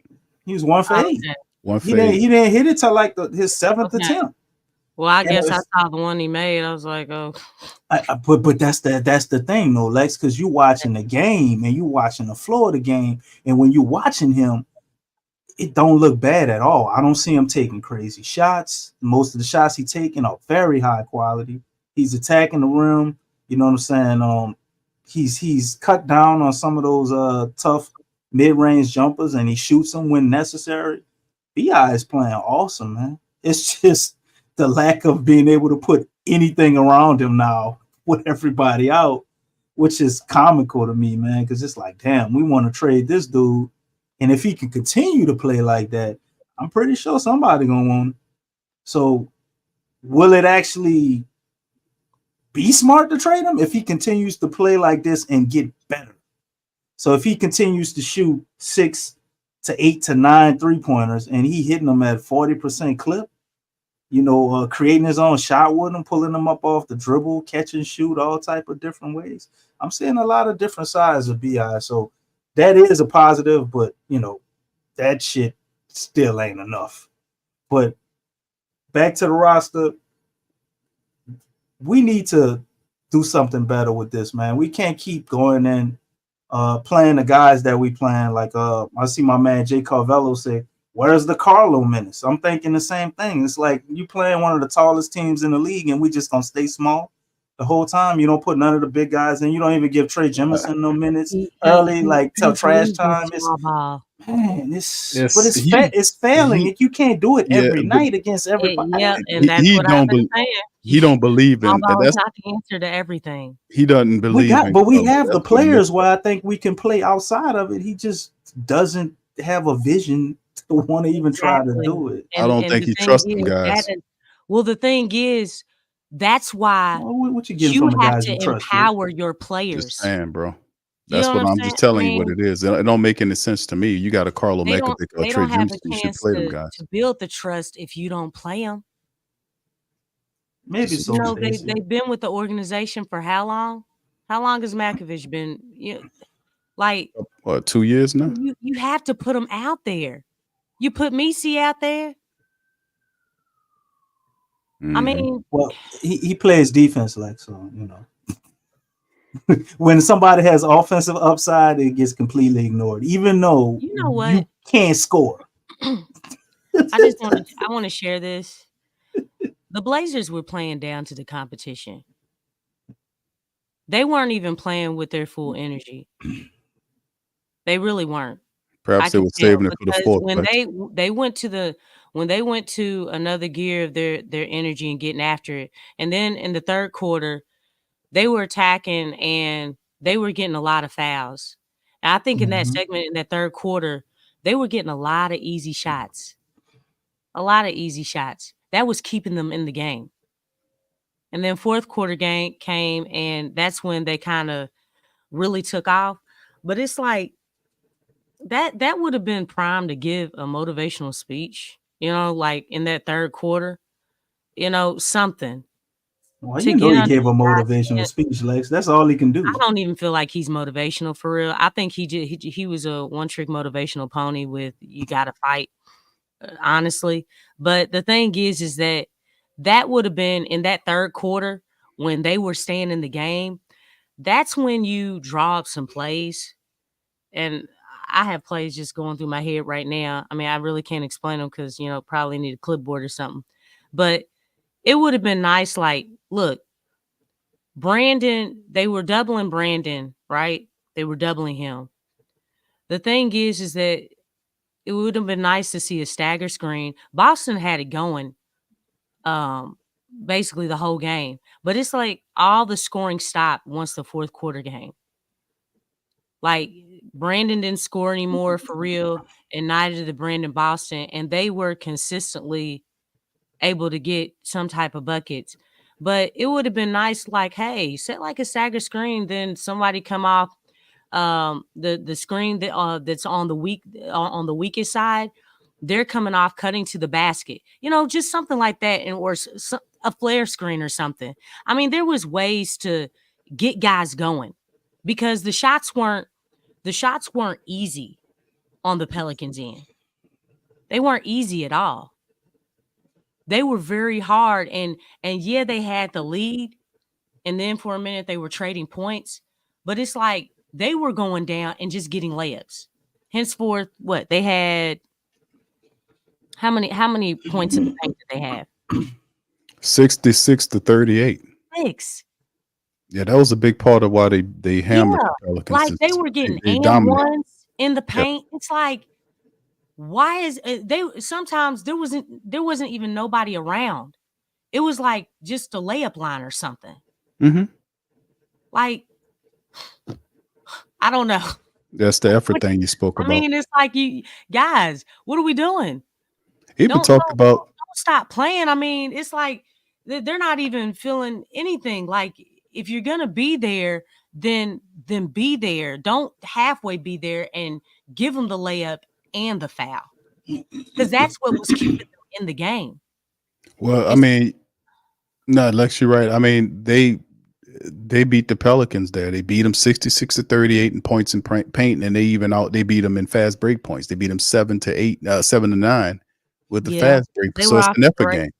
He was 1 for 8. 1 for 8. He didn't hit it till like his 7th attempt. Well, I guess I saw the one he made. I was like, oh. But that's the thing, though, Lex, because you watching the game and you watching the floor of the game, and when you're watching him, it don't look bad at all. I don't see him taking crazy shots. Most of the shots he taking are very high quality. He's attacking the rim. You know what I'm saying? He's cut down on some of those tough mid-range jumpers, and he shoots them when necessary. BI is playing awesome, man. It's just the lack of being able to put anything around him now with everybody out, which is comical to me, man, because it's like, damn, we want to trade this dude. And if he can continue to play like that, I'm pretty sure somebody going to want him. So will it actually be smart to trade him if he continues to play like this and get better? So if he continues to shoot 6 to 8 to 9 3-pointers and he hitting them at 40% clip, creating his own shot with them, pulling them up off the dribble, catch and shoot, all type of different ways. I'm seeing a lot of different sides of BI. So that is a positive, but, that shit still ain't enough. But back to the roster, we need to do something better with this, man. We can't keep going in playing the guys that we playing. Like I see my man Jay Carvello say, where's the Carlo minutes? I'm thinking the same thing. It's like you playing one of the tallest teams in the league and we just gonna stay small the whole time. You don't put none of the big guys in. You don't even give Trey Jemison no minutes early, like till trash time. It's failing. You can't do it every night against everybody. Yeah, and that's what I've been saying. He don't believe in that. That's not the answer to everything. He doesn't believe we have the players where I think we can play outside of it. He just doesn't have a vision to want to even try to do it. I don't think he trusts them guys. Well, the thing is, that's why you have to empower your players. Just saying, bro. That's what I'm just telling you what it is. It don't make any sense to me. You got a Carlo Mecca or Trey Jemison. You should play them guys. To build the trust if you don't play them. Maybe so. They've been with the organization for how long? How long has Makovich been? Like 2 years now. You have to put them out there. You put Messi out there. I mean, well, he plays defense, like, so when somebody has offensive upside, it gets completely ignored, even though you can't score. I want to share this. The Blazers were playing down to the competition. They weren't even playing with their full energy. They really weren't. Perhaps they were saving it for the fourth. When they went to another gear of their energy and getting after it, and then in the third quarter, they were attacking and they were getting a lot of fouls. I think in that Mhm. segment, in that third quarter, they were getting a lot of easy shots. A lot of easy shots. That was keeping them in the game. And then fourth quarter game came, and that's when they kind of really took off. But it's like that would have been prime to give a motivational speech, like in that third quarter, something Well, to you know get he under gave a the guy's motivational skin. speech, Lex. That's all he can do. I don't even feel like he's motivational for real. I think he was a one trick motivational pony with you got to fight, honestly. But the thing is that would have been in that third quarter when they were staying in the game. That's when you draw up some plays. And I have plays just going through my head right now. I mean, I really can't explain them because, probably need a clipboard or something. But it would have been nice. Like, look, Brandon, they were doubling Brandon, right? They were doubling him. The thing is that it would have been nice to see a stagger screen. Boston had it going basically the whole game. But it's like all the scoring stopped once the fourth quarter game. Like Brandon didn't score anymore for real, and neither did Brandon Boston, and they were consistently able to get some type of buckets. But it would have been nice, like, hey, set like a stagger screen, then somebody come off the screen that's on the weakest side. They're coming off cutting to the basket, just something like that, and or a flare screen or something. I mean, there was ways to get guys going because the shots weren't easy on the Pelicans end. They weren't easy at all. They were very hard, and yeah, they had the lead, and then for a minute they were trading points, but it's like they were going down and just getting layups. Henceforth, what they had, how many points in the paint did they have? 66-38. 6. Yeah, that was a big part of why they hammered Yeah, the Pelicans. like they were getting They and dominated. ones in the Yep. paint. It's like, why is they sometimes there wasn't even nobody around. It was like just a layup line or something. Mm-hmm. Like, I don't know. That's the effort thing you spoke I about. mean, it's like, you guys, what are we doing? He even talked about Don't stop playing. I mean, it's like they're not even feeling anything. Like, if you're gonna be there, then be there. Don't halfway be there and give them the layup and the foul, because that's what was keeping them in the game. Well, I mean, no, Lex, you're right. I mean, they beat the Pelicans there. They beat them 66-38 in points in paint, and they beat them in fast break points. They beat them 7-8, 7-9 with the fast break. So it's an effort game.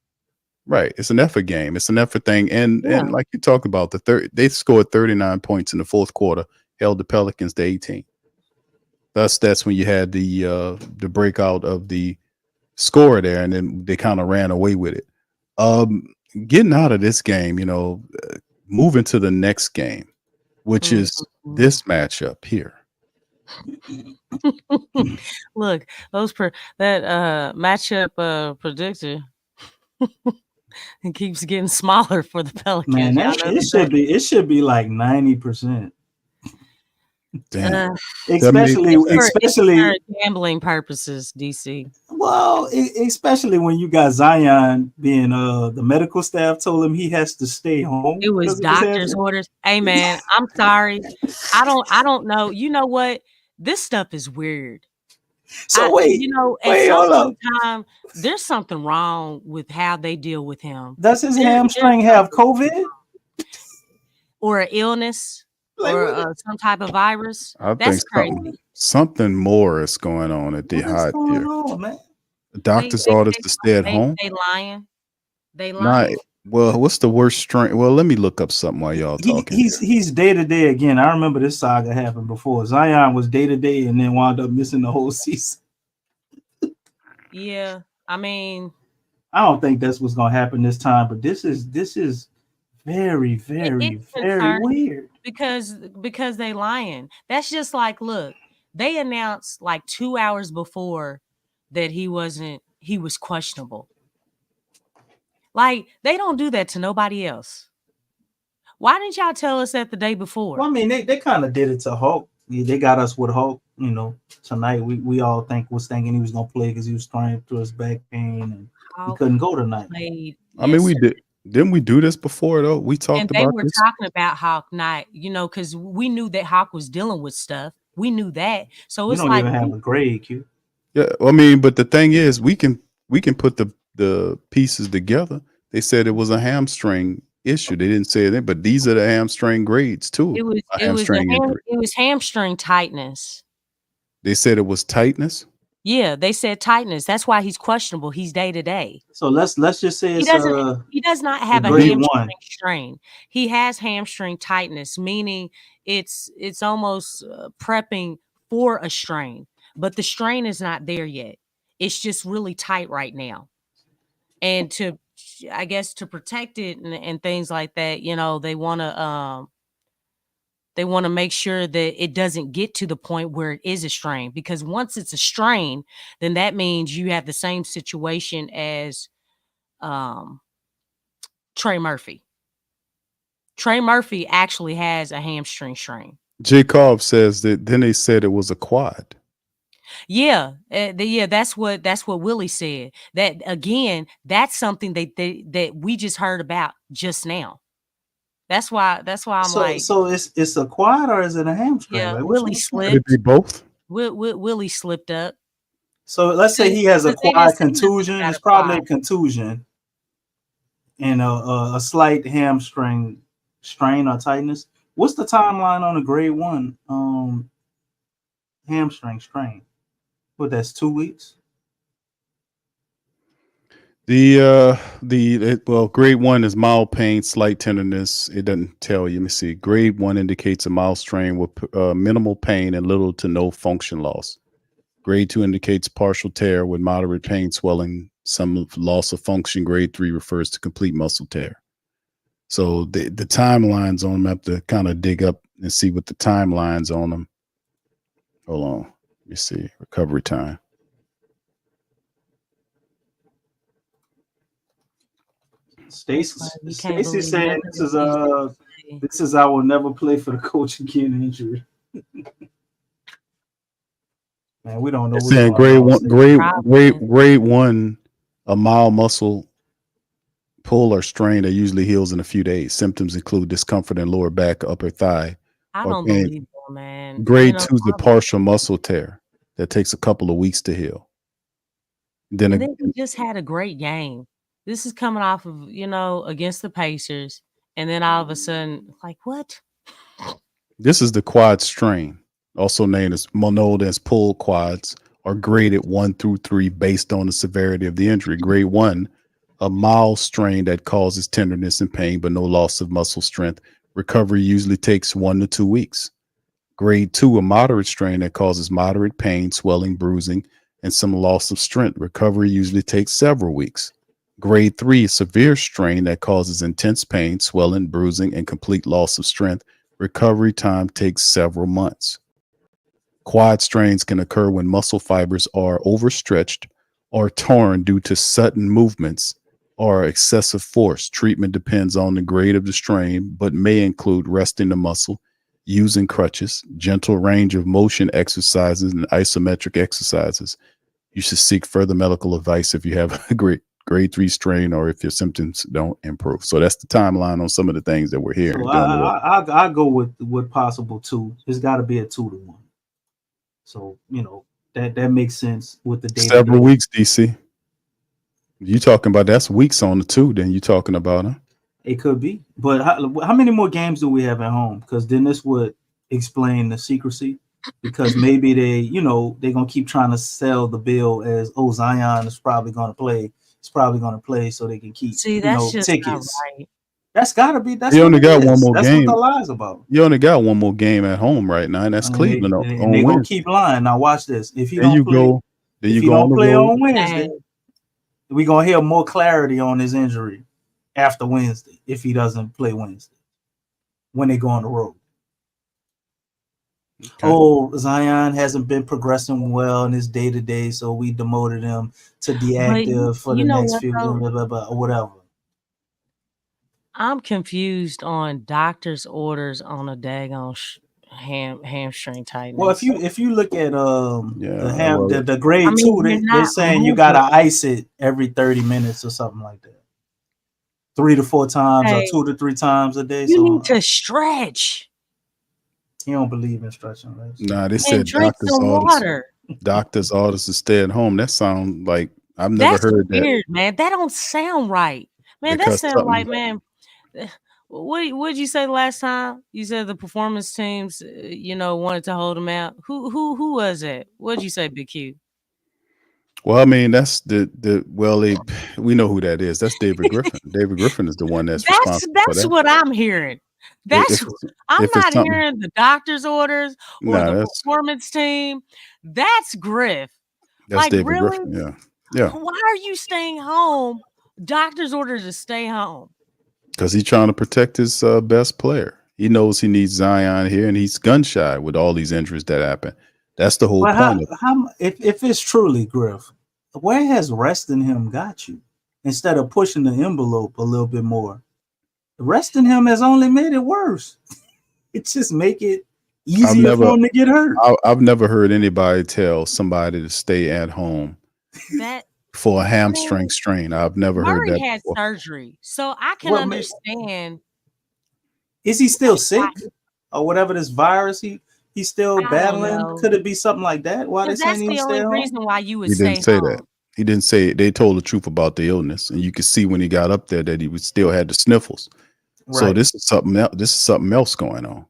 Right. It's an effort game. It's an effort thing. And like you talk about, they scored 39 points in the fourth quarter, held the Pelicans to 18. That's when you had the breakout of the score there, and then they kind of ran away with it. Getting out of this game, moving to the next game, which is this matchup here. Look, that matchup predictor it keeps getting smaller for the Pelicans. Man, it should be like 90%. Damn. Especially for gambling purposes, DC. Well, especially when you got Zion being the medical staff told him he has to stay home. It was doctor's orders. Hey man, I'm sorry. I don't know. You know what? This stuff is weird. So wait, hold up. There's something wrong with how they deal with him. Does his hamstring have COVID or an illness? Or some type of virus. That's crazy. Something more is going on at the hot here. The doctor's orders to stay at home. They lying. They lying. Well, what's the worst strain? Well, let me look up something while y'all talking. He's day to day again. I remember this saga happened before. Zion was day to day and then wound up missing the whole season. Yeah, I mean, I don't think that's what's gonna happen this time. But this is very, very, very weird. Because they lying. That's just like, look, they announced like 2 hours before that he was questionable. Like, they don't do that to nobody else. Why didn't y'all tell us that the day before? Well, I mean, they kind of did it to Hulk. they got us with hope. Tonight we all was thinking he was gonna play because he was trying through his back pain and he Hawk couldn't go tonight. played I mean, we yesterday. didn't we do this before though? We And talked they about were this. talking about Hawk not, because we knew that Hawk was dealing with stuff. We knew that. So We it's don't like even have a grade, Q. Yeah, I mean, but the thing is, we can put the pieces together. They said it was a hamstring issue. They didn't say it, but these are the hamstring grades too. it was A it was hamstring injury. it was hamstring tightness. They said it was tightness. Yeah, they said tightness. That's why he's questionable. He's day to day. So let's just say He it's does not have a grade hamstring one. strain. He has hamstring tightness, meaning it's almost prepping for a strain, but the strain is not there yet. It's just really tight right now. And I guess to protect it and things like that, they want to make sure that it doesn't get to the point where it is a strain, because once it's a strain, then that means you have the same situation as Trey Murphy. Trey Murphy actually has a hamstring strain. Jacob says that. Then they said it was a quad. Yeah, that's what Willie said. That again, that's something that we just heard about just now. That's why I'm like, So it's a quad or is it a hamstring? yeah, Like, Willie Could slipped. it be both? Willie slipped up. So let's say he has a But they quad didn't say nothing contusion. about It's a probably a quad. contusion and a slight hamstring strain or tightness. What's the timeline on a grade one hamstring strain? What, that's 2 weeks? Well, grade one is mild pain, slight tenderness. It doesn't tell you. Let me see. Grade one indicates a mild strain with minimal pain and little to no function loss. Grade two indicates partial tear with moderate pain, swelling, some loss of function. Grade three refers to complete muscle tear. So the timelines on them, I have to kind of dig up and see what the timelines on them. Hold on. Let me see. Recovery time. Stacy saying this is I will never play for the coach again injury. Man, we don't know. It's saying grade one, a mild muscle pull or strain that usually heals in a few days. Symptoms include discomfort in lower back, upper thigh. I don't believe that, man. Grade two is a partial muscle tear that takes a couple of weeks to heal. Then he just had a great game. This is coming off of, against the Pacers, and then all of a sudden, like, what? This is the quad strain, also known as pull quads, are graded 1 through 3 based on the severity of the injury. Grade 1, a mild strain that causes tenderness and pain, but no loss of muscle strength. Recovery usually takes 1 to 2 weeks. Grade 2, a moderate strain that causes moderate pain, swelling, bruising, and some loss of strength. Recovery usually takes several weeks. Grade 3, a severe strain that causes intense pain, swelling, bruising, and complete loss of strength. Recovery time takes several months. Quad strains can occur when muscle fibers are overstretched or torn due to sudden movements or excessive force. Treatment depends on the grade of the strain, but may include resting the muscle, using crutches, gentle range of motion exercises, and isometric exercises. You should seek further medical advice if you have a grade 3 strain or if your symptoms don't improve. So that's the timeline on some of the things that we're hearing. So I go with possible 2. It's got to be a 2 to 1. So that makes sense with the data. Several weeks, DC. You talking about that's weeks on the 2? Then you talking about huh? It could be, but how many more games do we have at home? Because then this would explain the secrecy. Because maybe they're gonna keep trying to sell the bill as Zion is probably gonna play. It's probably gonna play so they can keep that's just tickets. not right. That's gotta be. That's you only got one more that's game. What the lie's about. You only got one more game at home right now, and that's Cleveland on they're gonna Wednesday. keep lying. Now watch this. If he Then you go on play the road. on Wednesday, we're gonna hear more clarity on his injury after Wednesday. If he doesn't play Wednesday, when they go on the road. Okay. Zion hasn't been progressing well in his day-to-day, so we demoted him to deactive for the next few whatever. I'm confused on doctor's orders on a daggone hamstring tightness. Well, if you look at the grade I mean, 2, you're they're not saying you gotta ice it every 30 minutes or something like that. 3 to 4 times or 2 to 3 times a day. You So need to stretch. he don't believe in stretching, right? Nah, they And said drink some water. doctors orders to stay at home. That sounds like I've never That's heard that. weird, man. That don't sound right, man. Because That sounds something- like, man. What did you say last time? You said the performance teams, wanted to hold them out. Who was it? What did you say, Big Q? Well, I mean, that's we know who that is. That's David Griffin. David Griffin is the one that's responsible for That's that. what I'm hearing. I'm not hearing the doctor's orders or the performance team. That's Griff. That's like, David really? Griffin. Yeah. Why are you staying home? Doctor's orders to stay home. Because he's trying to protect his best player. He knows he needs Zion here, and he's gun shy with all these injuries that happen. That's the whole point. If it's truly Griff, where has resting him got you instead of pushing the envelope a little bit more? Resting him has only made it worse. It just make it easier for him to get hurt. I've never heard anybody tell somebody to stay at home for a hamstring strain. I've never heard that. Murray had surgery, so I can understand. Is he still sick or whatever this virus he's still battling? Could it be something like that? Why they saying he that's the only home? reason why you would He stay didn't say home. that. He didn't say it. They told the truth about the illness, and you could see when he got up there that he still had the sniffles. Right. So this is something else. This is something else going on.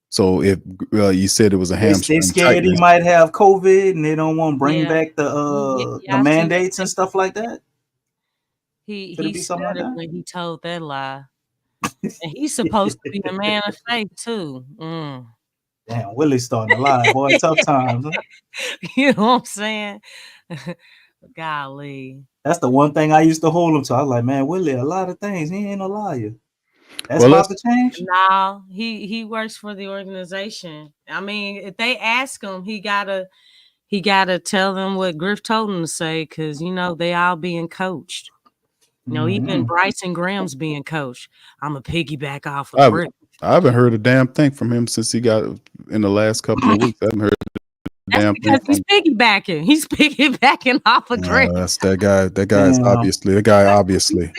So if you said it was a hamstring, they scared he might have COVID, and they don't want to bring back the mandates and stuff like that. He said it when he told that lie, and he's supposed to be a man of faith too. Damn, Willie's starting to lie, boy. Tough times. Huh? You know what I'm saying? Golly. That's the one thing I used to hold him to. I was like, man, Willie, a lot of things. He ain't a liar. That's about to change. No, he works for the organization. I mean, if they ask him, he gotta tell them what Griff told him to say, because they all being coached. Even Bryson Graham's being coached. I'm a piggyback off of Griff. I haven't heard a damn thing from him since he got in the last couple of weeks. I haven't heard That's because he's piggybacking. He's piggybacking off of Griff. That's that guy. That guy is obviously. That guy obviously.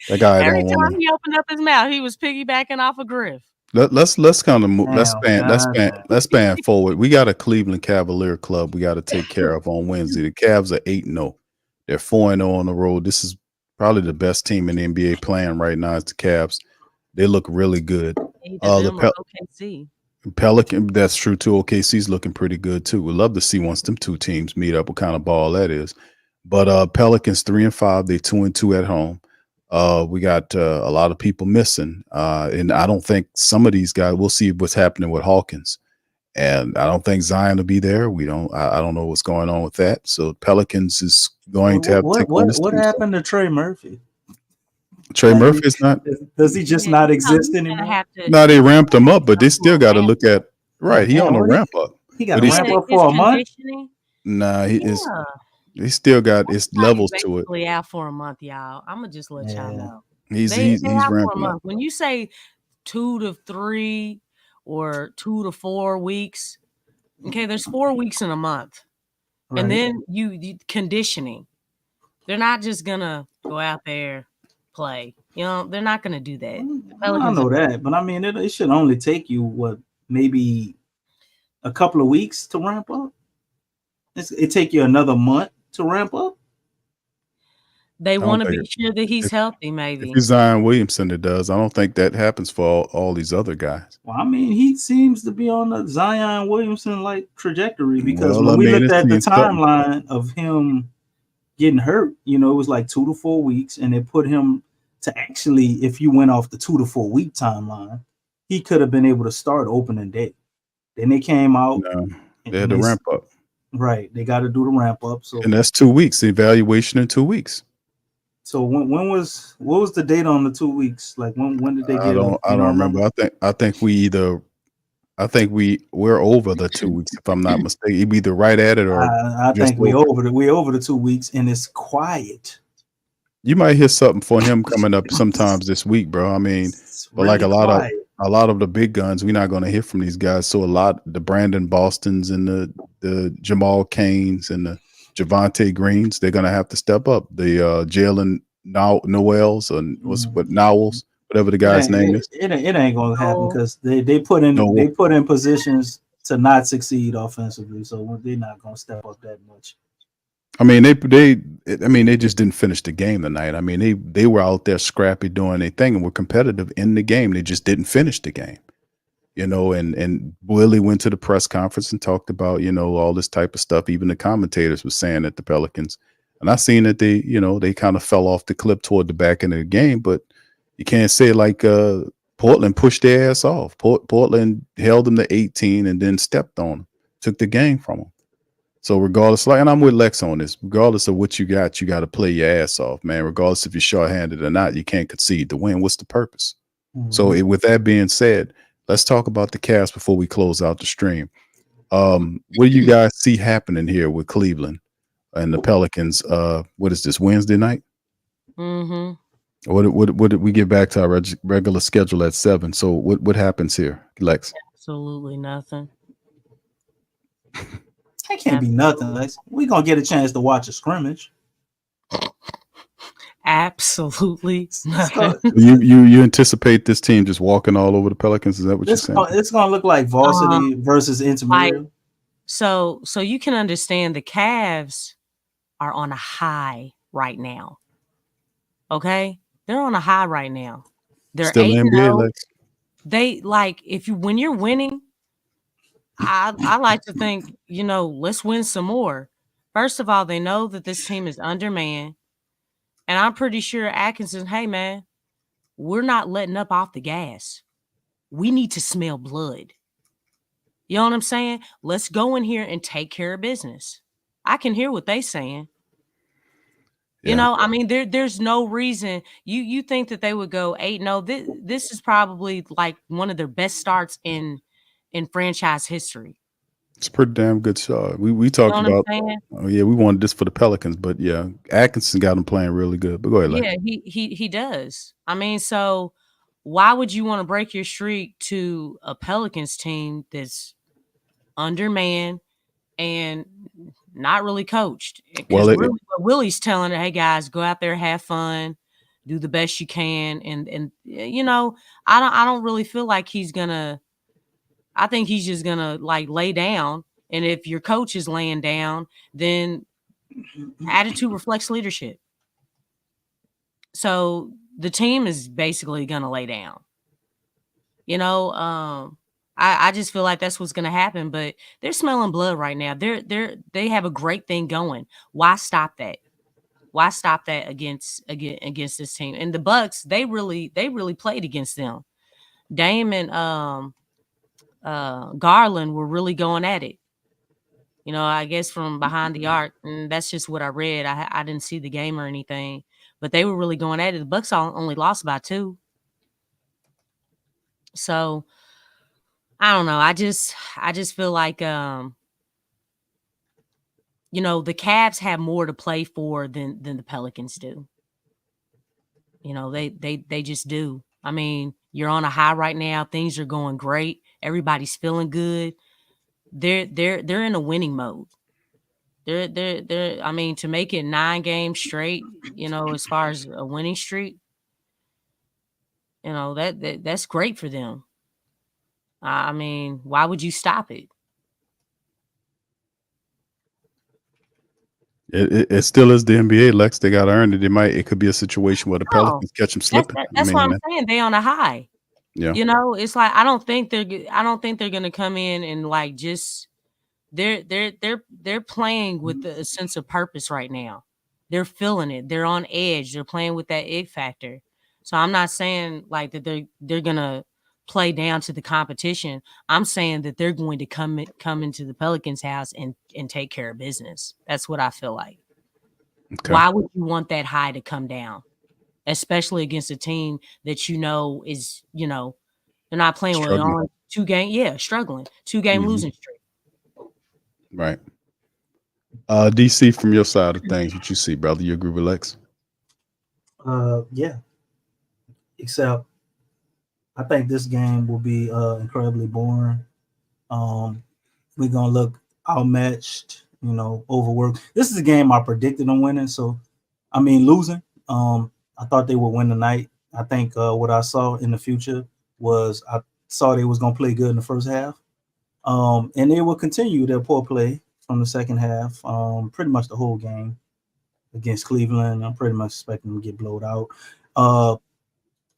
That guy. Every time he opened up his mouth, he was piggybacking off of Griff. Let's kind of move. Let's span forward. We got a Cleveland Cavalier club we got to take care of on Wednesday. The Cavs are 8-0. They're 4-0 on the road. This is probably the best team in the NBA playing right now. It's the Cavs. They look really good. OKC. Pelican, that's true too. OKC's looking pretty good too. We'd love to see once them two teams meet up what kind of ball that is. But Pelicans 3-5, they 2-2 at home. We got a lot of people missing, and I don't think some of these guys. We'll see what's happening with Hawkins, and I don't think Zion will be there. I don't know what's going on with that. So Pelicans is going to have. What happened to Trey Murphy? Trey Murphy is not. Does he just not exist anymore? No, they ramped him up, but they still got to look at. Right, he on a ramp up. He got to ramp up for a month. Nah, he is. He still got his levels to it. Out for a month, y'all. I'm gonna just let y'all know. He's ramping up. When you say 2 to 3 or 2 to 4 weeks, okay, there's 4 weeks in a month, and then you conditioning. They're not just gonna go out there play. They're not gonna do that. I know that, but I mean, it should only take you maybe a couple of weeks to ramp up. It take you another month to ramp up. They want to be sure that he's healthy, maybe. If it's Zion Williamson, it does. I don't think that happens for all these other guys. Well, I mean, he seems to be on the Zion Williamson like trajectory, because when we looked at the timeline of him getting hurt, it was like 2 to 4 weeks, and it put him to actually, if you went off the 2 to 4 week timeline, he could have been able to start opening day. Then they came out. No, they had to ramp up. Right, they got to do the ramp up. So, and that's 2 weeks. The evaluation in 2 weeks. So what was the date on the 2 weeks? Like when did they get? I don't remember. I think we're over the 2 weeks, if I'm not mistaken. You'd be either right at it or I think we're over the 2 weeks, and it's quiet. You might hear something for him coming up sometimes this week, bro. I mean, but like a lot a lot of the big guns, we're not going to hear from these guys. So a lot, the Brandon Bostons and the Jamal Canes and the Javante Greens, they're going to have to step up. The Jalen Noels and what Nowels, whatever the guy's name is. It ain't gonna happen because they put in positions to not succeed offensively, so they're not gonna step up that much. I mean, they just didn't finish the game tonight. I mean, they were out there scrappy doing their thing and were competitive in the game. They just didn't finish the game, you know. And Willie went to the press conference and talked about, you know, all this type of stuff. Even the commentators were saying that the Pelicans, and I seen that they kind of fell off the cliff toward the back end of the game. But you can't say like Portland pushed their ass off. Portland held them to 18 and then stepped on them, took the game from them. So regardless, and I'm with Lex on this, regardless of what you got to play your ass off, man. Regardless if you're shorthanded or not, you can't concede to win. What's the purpose? Mm-hmm. So with that being said, let's talk about the Cavs before we close out the stream. What do you guys see happening here with Cleveland and the Pelicans? What is this, Wednesday night? Mm-hmm. What did we get back to our regular schedule at 7? So what happens here, Lex? Absolutely nothing. That can't be nothing, Lex. We're gonna get a chance to watch a scrimmage. Absolutely nothing. You anticipate this team just walking all over the Pelicans? Is that what you're saying? It's gonna look like varsity versus intramural. So you can understand the Cavs are on a high right now. Okay, they're on a high right now. They're still NBA, Lex. They when you're winning. I like to think, you know, let's win some more. First of all, they know that this team is undermanned. And I'm pretty sure Atkinson, hey, man, we're not letting up off the gas. We need to smell blood. You know what I'm saying? Let's go in here and take care of business. I can hear what they're saying. Yeah. You know, I mean, there's no reason. You think that they would go 8-0. This is probably like one of their best starts in franchise history. It's a pretty damn good shot. We talked about, we wanted this for the Pelicans, but yeah, Atkinson got them playing really good. But go ahead, yeah, he does. I mean, so why would you want to break your streak to a Pelicans team that's undermanned and not really coached? Because really what Willie's telling her, hey guys, go out there, have fun, do the best you can, and you know, I don't really feel like he's gonna. I think he's just gonna like lay down, and if your coach is laying down, then attitude reflects leadership. So the team is basically gonna lay down. You know, I just feel like that's what's gonna happen. But they're smelling blood right now. They have a great thing going. Why stop that? Why stop that against this team? And the Bucks, they really played against them. Dame and Garland were really going at it. You know, I guess from behind the arc, and that's just what I read. I didn't see the game or anything, but they were really going at it. The Bucks only lost by 2. So I don't know. I just feel like you know, the Cavs have more to play for than the Pelicans do. You know, they just do. I mean, you're on a high right now. Things are going great. Everybody's feeling good. They're in a winning mode. They're I mean, to make it 9 games straight, you know, as far as a winning streak, you know, that's great for them. I mean, why would you stop it? It still is the NBA, Lex. They got to earn it. It could be a situation where the Pelicans catch them slipping. That's what I'm saying. They on a high. Yeah. You know, it's like I don't think they're gonna come in and like just they're playing with a sense of purpose right now. They're feeling it. They're on edge. They're playing with that it factor. So I'm not saying like that they're gonna play down to the competition. I'm saying that they're going to come into the Pelicans house and take care of business. That's what I feel like. Okay. Why would you want that high to come down? Especially against a team that you know is, you know, they're not playing with only 2 game, struggling. 2-game losing streak. Right. DC, from your side of things, what you see, brother? You agree with Lex? Yeah. Except I think this game will be incredibly boring. We're gonna look outmatched, overworked. This is a game I predicted them winning, so I mean losing. I thought they would win tonight. I think what I saw in the future was I saw they was gonna play good in the first half. And they will continue their poor play from the second half, pretty much the whole game against Cleveland. I'm pretty much expecting them to get blowed out.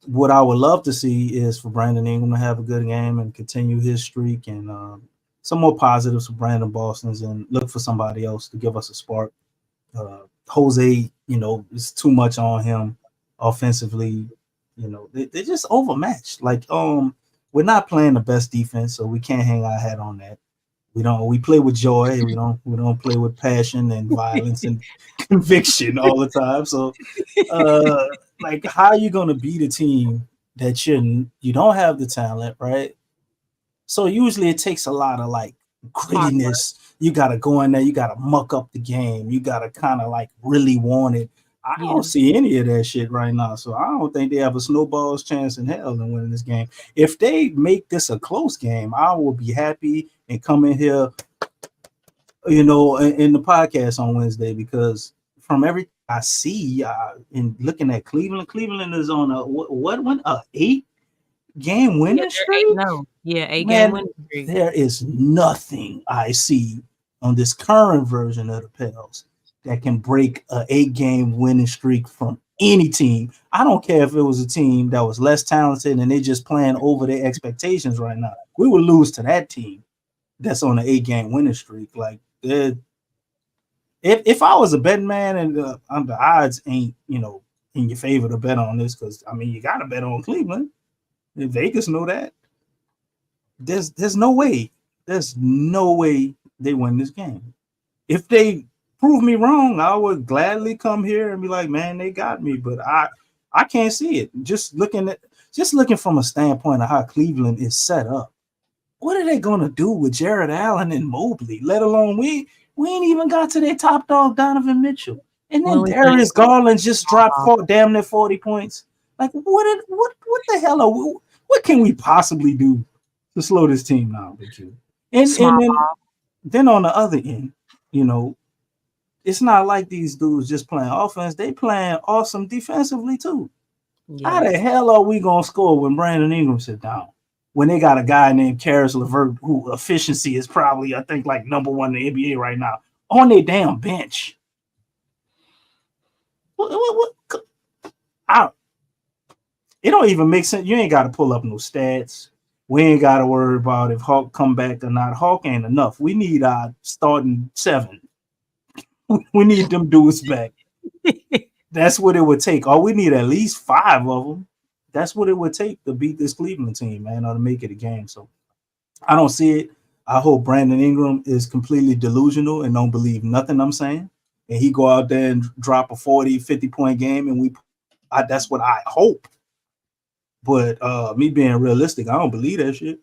What I would love to see is for Brandon Ingram to have a good game and continue his streak, and some more positives for Brandon Boston's, and look for somebody else to give us a spark. Jose, it's too much on him offensively. They're just overmatched. Like, we're not playing the best defense, so we can't hang our hat on that. We play with joy. We don't play with passion and violence and conviction all the time. So like, how are you gonna beat a team that you don't have the talent, right? So usually it takes a lot of like grittiness. You gotta go in there, you gotta muck up the game, you gotta kind of like really want it. I don't see any of that shit right now. So I don't think they have a snowball's chance in hell in winning this game. If they make this a close game, I will be happy and come in here, in the podcast on Wednesday, because from everything I see, in looking at Cleveland is on a 8-game winning streak. 8-game Man, winning streak. there is nothing I see on this current version of the Pels that can break an 8-game winning streak from any team. I don't care if it was a team that was less talented and they just playing over their expectations right now. We would lose to that team that's on an 8-game winning streak. Like, if I was a betting man and the odds ain't, in your favor to bet on this, because I mean you got to bet on Cleveland. Vegas know that. There's no way. There's no way they win this game. If they prove me wrong, I would gladly come here and be like, man, they got me. But I can't see it. Just looking from a standpoint of how Cleveland is set up. What are they gonna do with Jared Allen and Mobley? Let alone we ain't even got to their top dog Donovan Mitchell. And then Darius Garland just dropped damn near 40 points. Like, what the hell are we, what can we possibly do to slow this team down, BQ? And then on the other end, it's not like these dudes just playing offense. They playing awesome defensively too. Yeah. How the hell are we gonna score when Brandon Ingram sit down? When they got a guy named Karis LeVert, who efficiency is probably, I think, like number one in the NBA right now, on their damn bench. It don't even make sense. You ain't got to pull up no stats. We ain't got to worry about if Hawk come back or not. Hawk ain't enough. We need our starting 7. We need them dudes back. That's what it would take. We need at least 5 of them. That's what it would take to beat this Cleveland team, man, or to make it a game. So I don't see it. I hope Brandon Ingram is completely delusional and don't believe nothing I'm saying. And he go out there and drop a 40, 50-point game, and that's what I hope. But me being realistic, I don't believe that shit.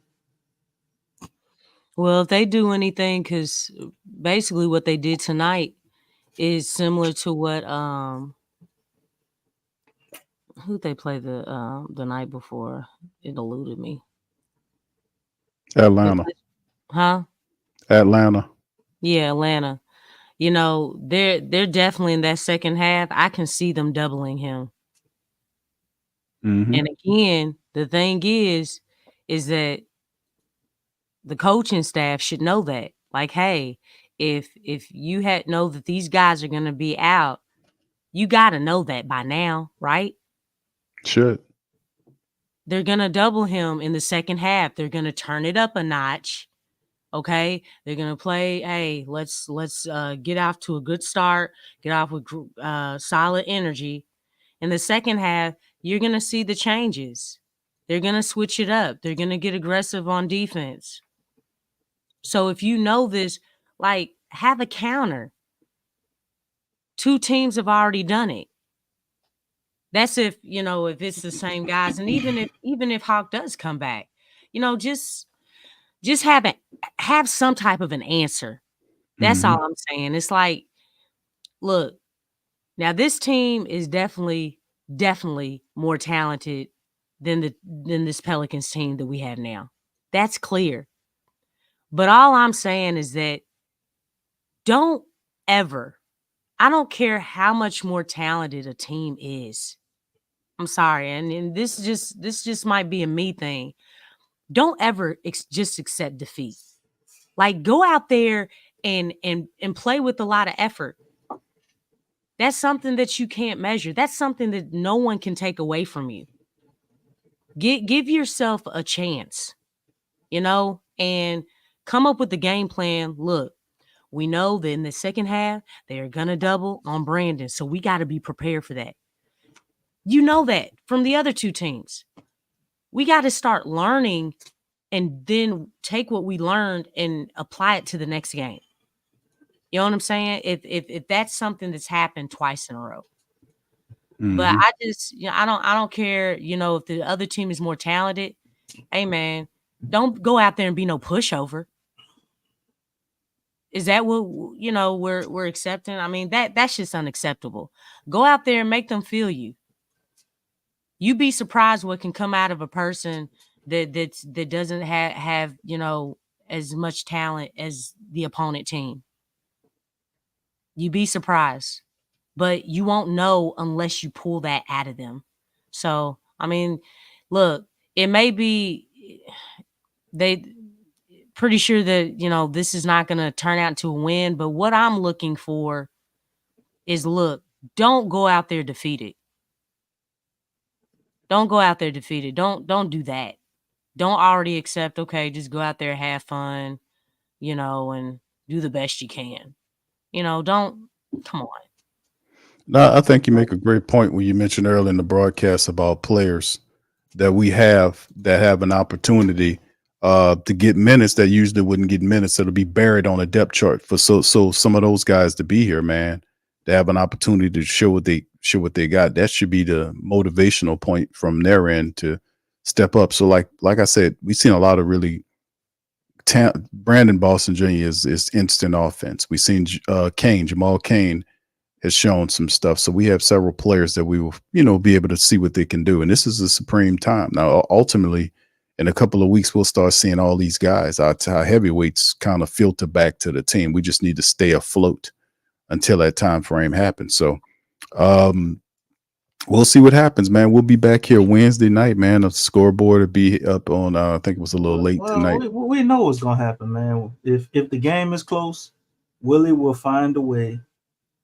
Well, if they do anything, because basically what they did tonight is similar to what who they played the night before. It eluded me. Atlanta. Huh? Atlanta. Yeah, Atlanta. They're definitely in that second half. I can see them doubling him. Mm-hmm. And again, the thing is that the coaching staff should know that. Like, hey, if you know that these guys are going to be out, you got to know that by now, right? Should. They're going to double him in the second half. They're going to turn it up a notch. Okay, they're gonna play. Hey, let's get off to a good start. Get off with solid energy. In the second half, you're gonna see the changes. They're gonna switch it up. They're gonna get aggressive on defense. So if you know this, like, have a counter. 2 teams have already done it. That's if it's the same guys, and even if Hawk does come back, just have some type of an answer. That's all I'm saying. It's like, look, now this team is definitely more talented than this Pelicans team that we have now. That's clear. But all I'm saying is that don't ever, I don't care how much more talented a team is. I'm sorry, and this just might be a me thing. Don't ever just accept defeat. Like, go out there and play with a lot of effort. That's something that you can't measure. That's something that no one can take away from you. Give yourself a chance, and come up with the game plan. Look, we know that in the second half, they're going to double on Brandon, so we got to be prepared for that. You know that from the other two teams. We got to start learning and then take what we learned and apply it to the next game. You know what I'm saying? If that's something that's happened twice in a row. Mhm. But I just, I don't care, if the other team is more talented. Hey man, don't go out there and be no pushover. Is that what we're accepting? I mean, that's just unacceptable. Go out there and make them feel you. You'd be surprised what can come out of a person that doesn't have as much talent as the opponent team. You'd be surprised, but you won't know unless you pull that out of them. So, I mean, look, it may be they pretty sure that, this is not going to turn out to a win, but what I'm looking for is, look, don't go out there defeated. Don't go out there defeated. Don't do that. Don't already accept, okay, just go out there, have fun, and do the best you can. Don't, come on. No, I think you make a great point when you mentioned earlier in the broadcast about players that we have that have an opportunity to get minutes that usually wouldn't get minutes, that'll be buried on a depth chart for so some of those guys to be here, man, to have an opportunity to show what they got. That should be the motivational point from their end to step up. So like I said, we've seen a lot of really Brandon Boston Jr. is instant offense. We've seen Jamal Cain has shown some stuff. So we have several players that we will, be able to see what they can do. And this is a supreme time. Now, ultimately, in a couple of weeks, we'll start seeing all these guys, our heavyweights kind of filter back to the team. We just need to stay afloat until that time frame happens. So we'll see what happens, man. We'll be back here Wednesday night, man. The scoreboard will be up on, I think it was a little late tonight. We know what's going to happen, man. If the game is close, Willie will find a way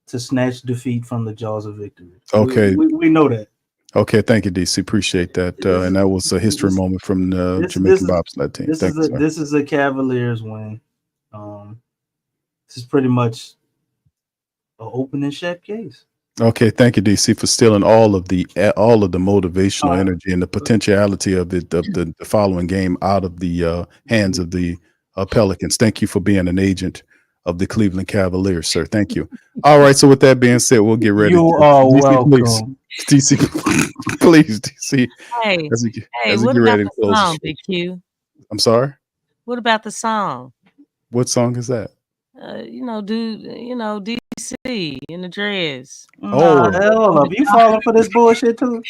to snatch defeat from the jaws of victory. Okay. We know that. Okay, thank you, DC. Appreciate that. And that was a history moment from the Jamaican bobsled team. This is a Cavaliers win. This is pretty much an open and shut case. Okay, thank you, DC, for stealing all of the motivational energy and the potentiality of the following game out of the hands of the Pelicans. Thank you for being an agent of the Cleveland Cavaliers, sir. Thank you. All right. So with that being said, we'll get ready. You are DC, welcome. Please. DC, please, DC. Hey, as what get about ready the to close song, the Big Q? I'm sorry? What about the song? What song is that? DC in the dreads. Oh, hell up. You falling for this bullshit too?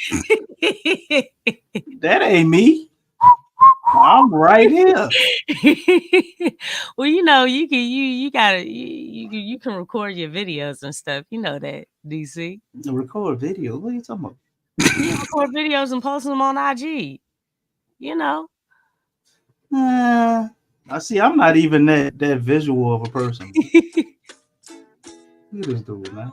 That ain't me. I'm right here. Well, you can record your videos and stuff. You know that, DC. Record video. What are you talking about? You record videos and post them on IG. I see. I'm not even that visual of a person. Look at this dude, man.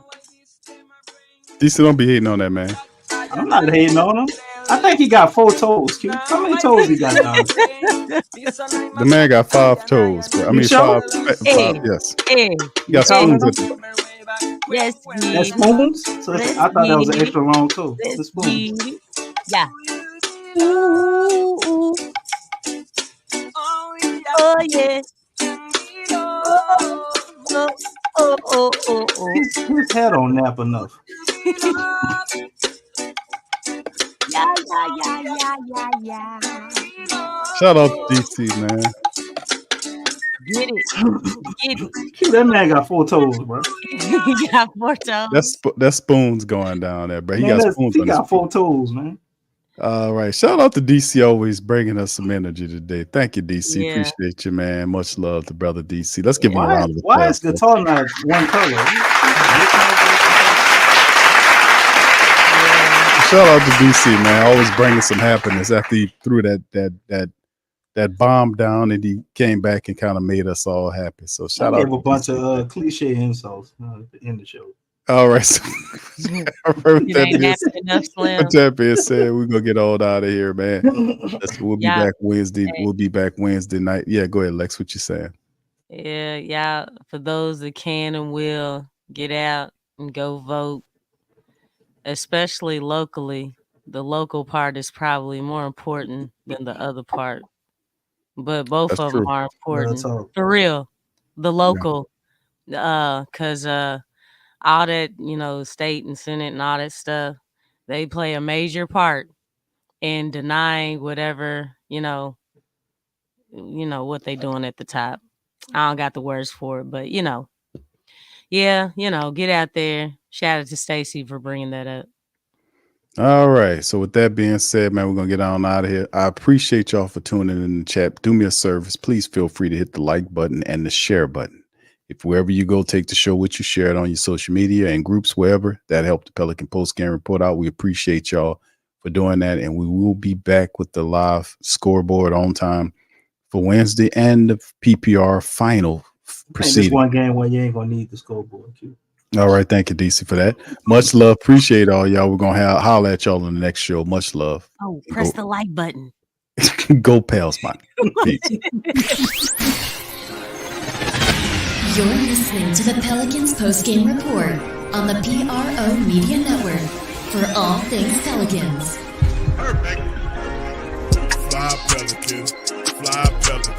DC, don't be hating on that, man. I'm not hating on him. I think he got 4 toes. Q. How many toes he got now? The man got 5 toes, bro. I mean, sure? 5. Yes. Hey. He got spoons at the Yes. That's spoons? So I thought that was an extra long toe. The spoons. Yeah. Ooh. Oh, yeah. Oh. His head don't nap enough. Yeah. Shout out to DC, man. Get it. That man got 4 toes, bro. He got 4 toes. That's spoons going down there, bro. He Man, got spoons. He got 4 toes, man. All right. Shout out to DC always bringing us some energy today. Thank you, DC. Yeah. Appreciate you, man. Much love to brother DC. Let's give him a Why, round of why applause. is guitar not one color? Shout out to DC, man. Always bringing some happiness after he threw that bomb down and he came back and kind of made us all happy. So I shout out gave to a bunch DC. of cliche insults at the end of the show. All right. So, It ain't happening enough, Slim. with that being said, we're gonna get on out of here, man. We'll be Yeah. back Wednesday. Hey. We'll be back Wednesday night. Yeah, go ahead, Lex. What you saying? Yeah. For those that can and will, get out and go vote, especially locally. The local part is probably more important than the other part, but both That's of them true. are Real important talk. for real. The local, because all that state and senate and all that stuff, they play a major part in denying whatever what they doing at the top. I don't got the words for it, but get out there. Shout out to Stacy for bringing that up. All right. So with that being said, man, we're gonna get on out of here. I appreciate y'all for tuning in the chat. Do me a service. Please feel free to hit the like button and the share button. If wherever you go, take the show with you, share it on your social media and groups, wherever. That helped the Pelican Post Game Report out. We appreciate y'all for doing that. And we will be back with the live scoreboard on time for Wednesday and the PPR final Ain't proceeding. this one game where you ain't gonna need the scoreboard. Q. All right. Thank you, DC, for that. Much love. Appreciate all y'all. We're going to holler at y'all on the next show. Much love. Oh, press the like button. Go Pels, man. Peace. You're listening to the Pelicans postgame report on the PRO Media Network for all things Pelicans. Perfect. Fly Pelican, fly Pelican,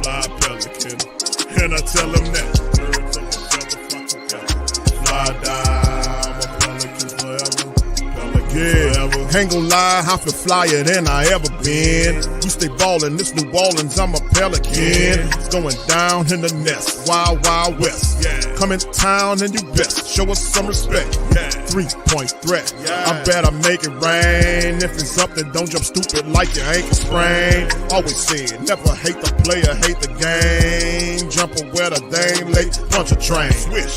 fly Pelican. And I tell them that. Birds of a feather flock together. Fly down, I'm a Pelican forever. Pelican forever. Ain't gon' lie, I feel flyer than I ever been. We stay ballin', this New Orleans, I'm a Pelican. It's going down in the nest, wild, wild west. Come in town and you best show us some respect. 3-point threat, I better make it rain. If it's up, then don't jump stupid like your ankle sprain. Always said, never hate the player, hate the game. Jumper where the dame late, punch a train.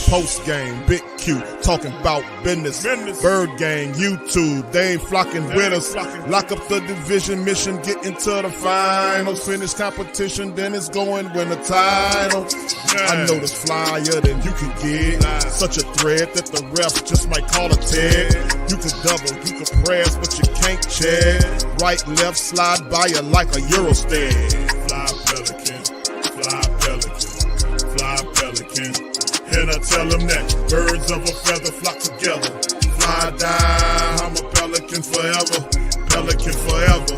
Post game, Big Q, talking about business. Bird gang, YouTube, they ain't flocking with us. Lock up the division mission, get into the finals. Finish competition, then it's going win the title. I know this flyer than you can get. Such a threat that the refs just might call a tag. You could double, you could press, but you can't check. Right, left, slide by you like a Eurostep. Fly Pelican, fly Pelican, fly Pelican. And I tell them that birds of a feather flock together. Fly down, I'm a Pelican forever. Pelican forever.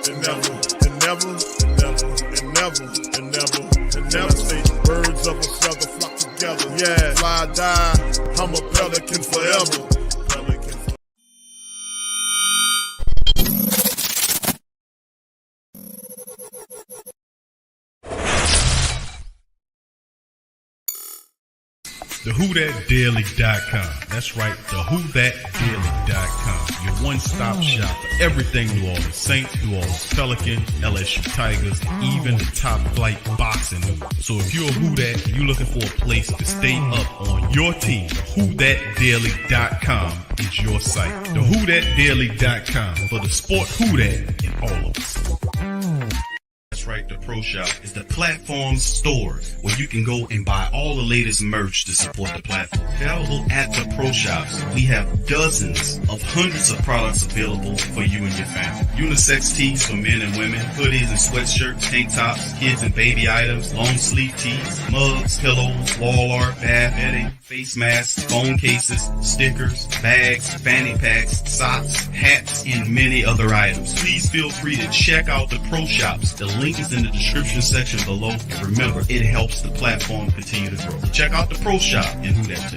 And never, and never, and never, and never, and never, and never say birds of a feather flock together. Yeah, fly die, I'm a Pelican forever. Pelican forever. TheWhoThatDaily.com. That's right, TheWhoThatDaily.com. Your one-stop shop for everything New Orleans Saints, New Orleans Pelicans, LSU Tigers, even the top flight boxing news. So if you're a Who That and you're looking for a place to stay up on your team, TheWhoThatDaily.com is your site. TheWhoThatDaily.com for the sport Who That in all of us. That's right, the Pro Shop is the platform store where you can go and buy all the latest merch to support the platform. Available at the Pro Shops, we have dozens of hundreds of products available for you and your family. Unisex tees for men and women, hoodies and sweatshirts, tank tops, kids and baby items, long sleeve tees, mugs, pillows, wall art, bath bedding, face masks, phone cases, stickers, bags, fanny packs, socks, hats, and many other items. Please feel free to check out the Pro Shops. The link is in the description section below. And remember, it helps the platform continue to grow. Check out the Pro Shop and Who That.